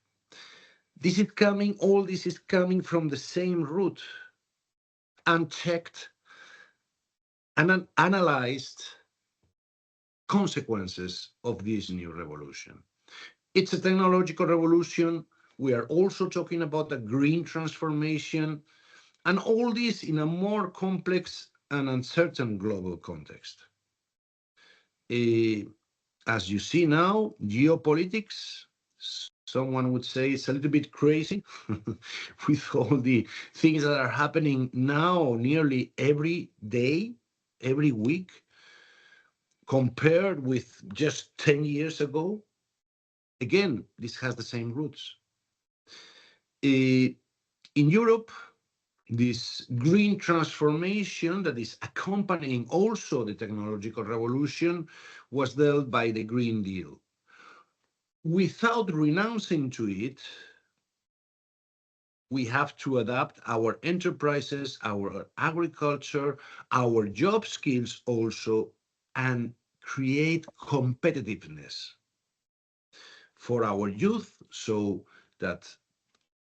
All this is coming from the same root, unchecked and unanalyzed consequences of this new revolution. It's a technological revolution. We are also talking about a green transformation, and all this in a more complex and uncertain global context. As you see now, geopolitics, someone would say it's a little bit crazy with all the things that are happening now nearly every day, every week, compared with just 10 years ago. Again, this has the same roots. In Europe, this green transformation that is accompanying also the technological revolution was dealt by the Green Deal. Without renouncing to it, we have to adapt our enterprises, our agriculture, our job skills also, and create competitiveness for our youth, so that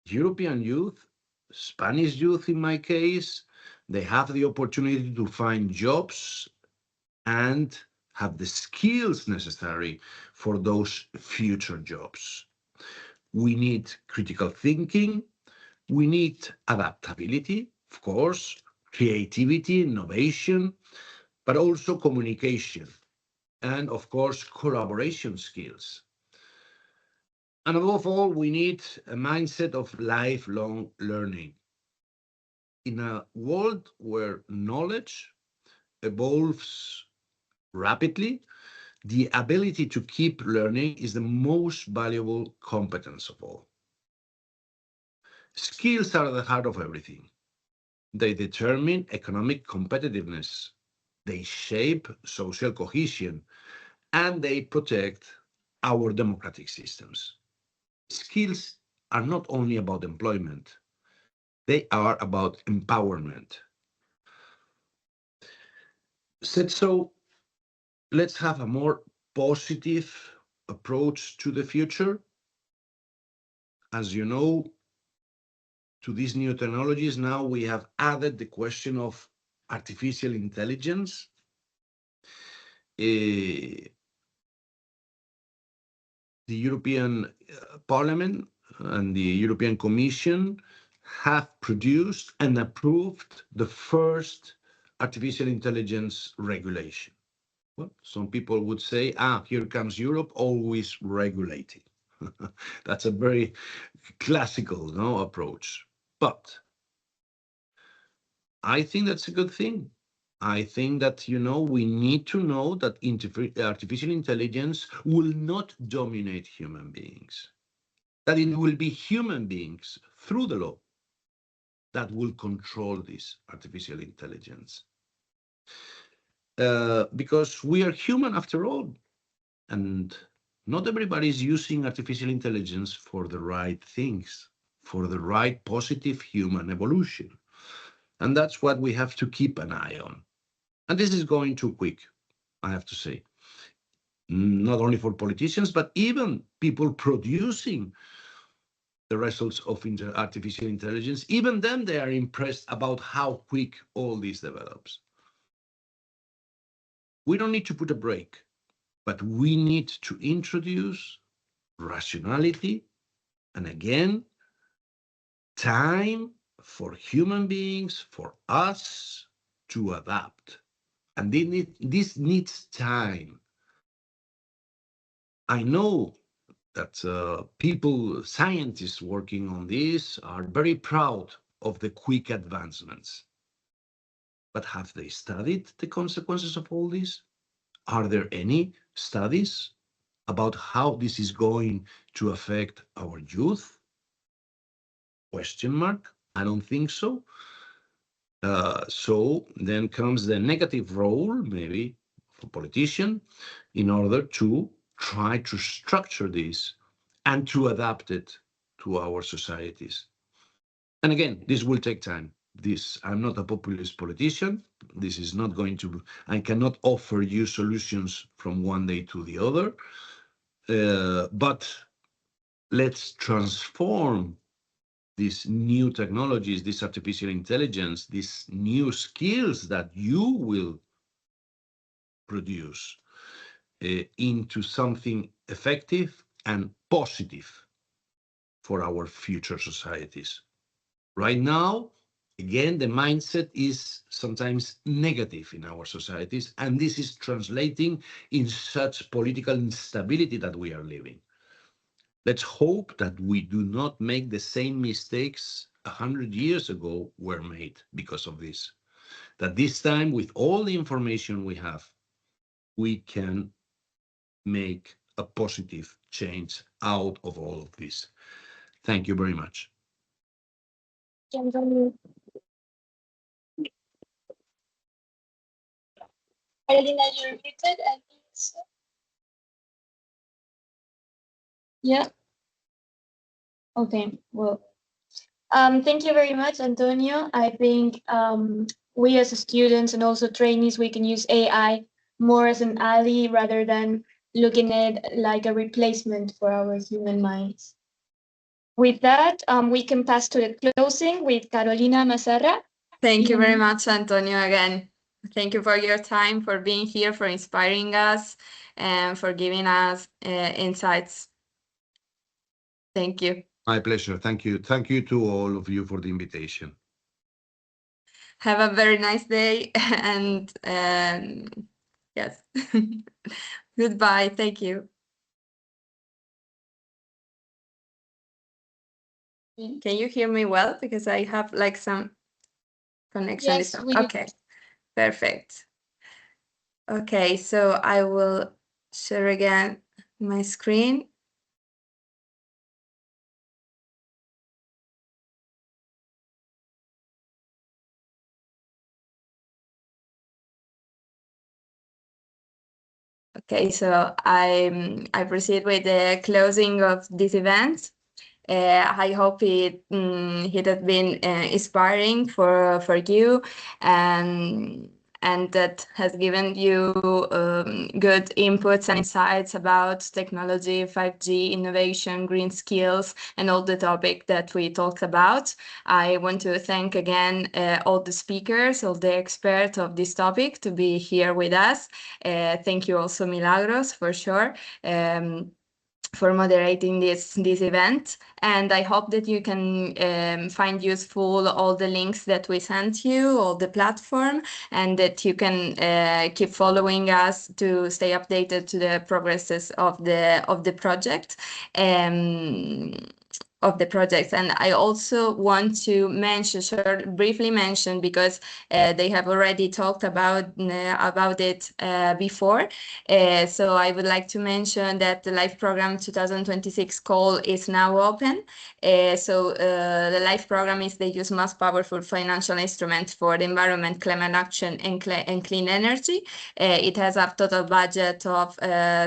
European youth, Spanish youth in my case, they have the opportunity to find jobs and have the skills necessary for those future jobs. We need critical thinking, We need adaptability, of course, creativity, innovation, but also communication, and of course, collaboration skills. And above all, we need a mindset of lifelong learning. In a world where knowledge evolves rapidly, the ability to keep learning is the most valuable competence of all. Skills are the heart of everything. They determine economic competitiveness, they shape social cohesion, and they protect our democratic systems. Skills are not only about employment, they are about empowerment. Said so, let's have a more positive approach to the future. As you know, to these new technologies, now we have added the question of artificial intelligence. The European Parliament and the European Commission have produced and approved the first artificial intelligence regulation. Well, some people would say, here comes Europe, always regulating. That's a very classical approach. But I think that's a good thing. I think that, we need to know that artificial intelligence will not dominate human beings, that it will be human beings through the law that will control this artificial intelligence. Because we are human after all, and not everybody is using artificial intelligence for the right things, for the right positive human evolution. And that's what we have to keep an eye on. And this is going too quick, I have to say. Not only for politicians, but even people producing the results of artificial intelligence. Even them, they are impressed about how quick all this develops. We don't need to put a brake, but we need to introduce rationality and, again, time for human beings, for us to adapt. And this needs time. I know that people, scientists working on this, are very proud of the quick advancements. But have they studied the consequences of all this? Are there any studies about how this is going to affect our youth? Question mark. I don't think so. So then comes the negative role, maybe, of a politician in order to try to structure this and to adapt it to our societies. And again, this will take time. I'm not a populist politician. This is not going to, I cannot offer you solutions from one day to the other. But let's transform these new technologies, this artificial intelligence, these new skills that you will produce into something effective and positive for our future societies. Right now, again, the mindset is sometimes negative in our societies, and this is translating in such political instability that we are living. Let's hope that we do not make the same mistakes 100 years ago were made because of this. That this time, with all the information we have, we can make a positive change out of all of this. Thank you very much. Carolina, you're muted, I think so. Yeah. Okay, well, thank you very much, Antonio. I think we as students and also trainees, we can use AI more as an ally rather than looking at it like a replacement for our human minds. With that, we can pass to the closing with Carolina Mazarra. Thank you very much, Antonio, again. Thank you for your time, for being here, for inspiring us, and for giving us insights. Thank you. My pleasure. Thank you. Thank you to all of you for the invitation. Have a very nice day and yes. Goodbye. Thank you. Can you hear me well? Because I have like some connection. Yes, we do. Okay, perfect. Okay, so I will share again my screen. Okay, so I proceed with the closing of this event. I hope it has been inspiring for you and that has given you good inputs and insights about technology, 5G, innovation, green skills, and all the topic that we talked about. I want to thank again all the speakers, all the experts of this topic to be here with us. Thank you also Milagros for sure. For moderating this event, and I hope that you can find useful all the links that we sent you, all the platform, and that you can keep following us to stay updated to the progresses of the project. And I also want to briefly mention, because they have already talked about it before. So I would like to mention that the LIFE program 2026 call is now open. The LIFE program is the use most powerful financial instrument for the environment, climate action, and clean energy. It has a total budget of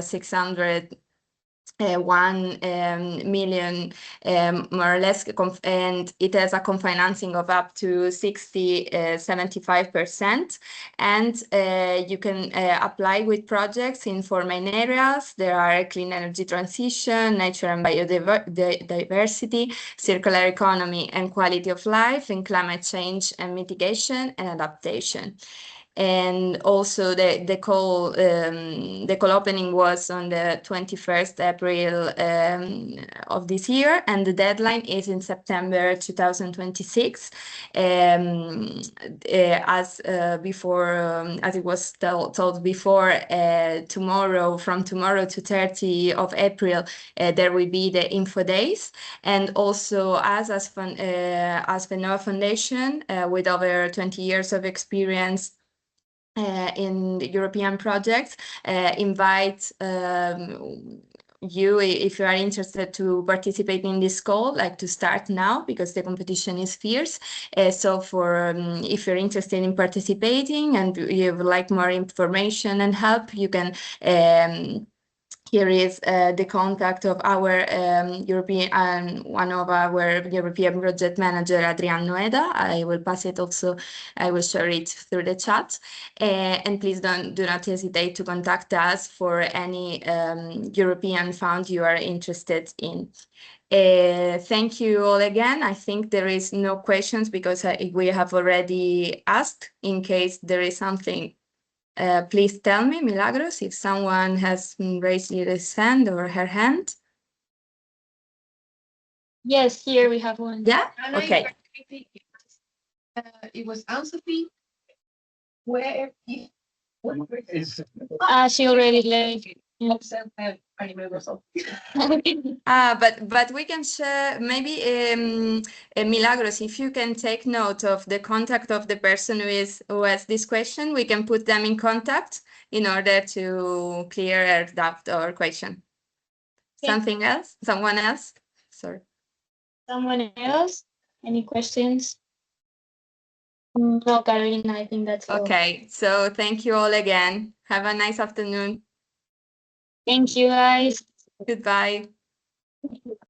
601 million, more or less, and it has a co-financing of up to 75%. And you can apply with projects in 4 main areas. There are clean energy transition, nature and biodiversity, circular economy and quality of life, and climate change and mitigation and adaptation. And also the call opening was on the 21st April of this year, and the deadline is in September 2026. As it was told before, from tomorrow to 30 of April, there will be the info days. And also as Fenova Foundation, with over 20 years of experience in the European projects, invite you, if you are interested, to participate in this call, like to start now, because the competition is fierce. So if you're interested in participating and you would like more information and help, you can here is the contact of our one of our European project manager, Adrian Noeda. I will pass it also. I will share it through the chat. And please do not hesitate to contact us for any European fund you are interested in. Thank you all again. I think there is no questions because we have already asked. In case there is something, please tell me, Milagros, if someone has raised his hand or her hand. Yes, here we have one. Yeah? Okay. It was Anne-Sophie. Where is she already left. But we can share maybe Milagros, if you can take note of the contact of the person who has this question, we can put them in contact in order to clear a doubt or question. Okay. Something else? Someone else? Sorry. Someone else? Any questions? No, Carolina, I think that's all. Okay, so thank you all again. Have a nice afternoon. Thank you, guys. Goodbye.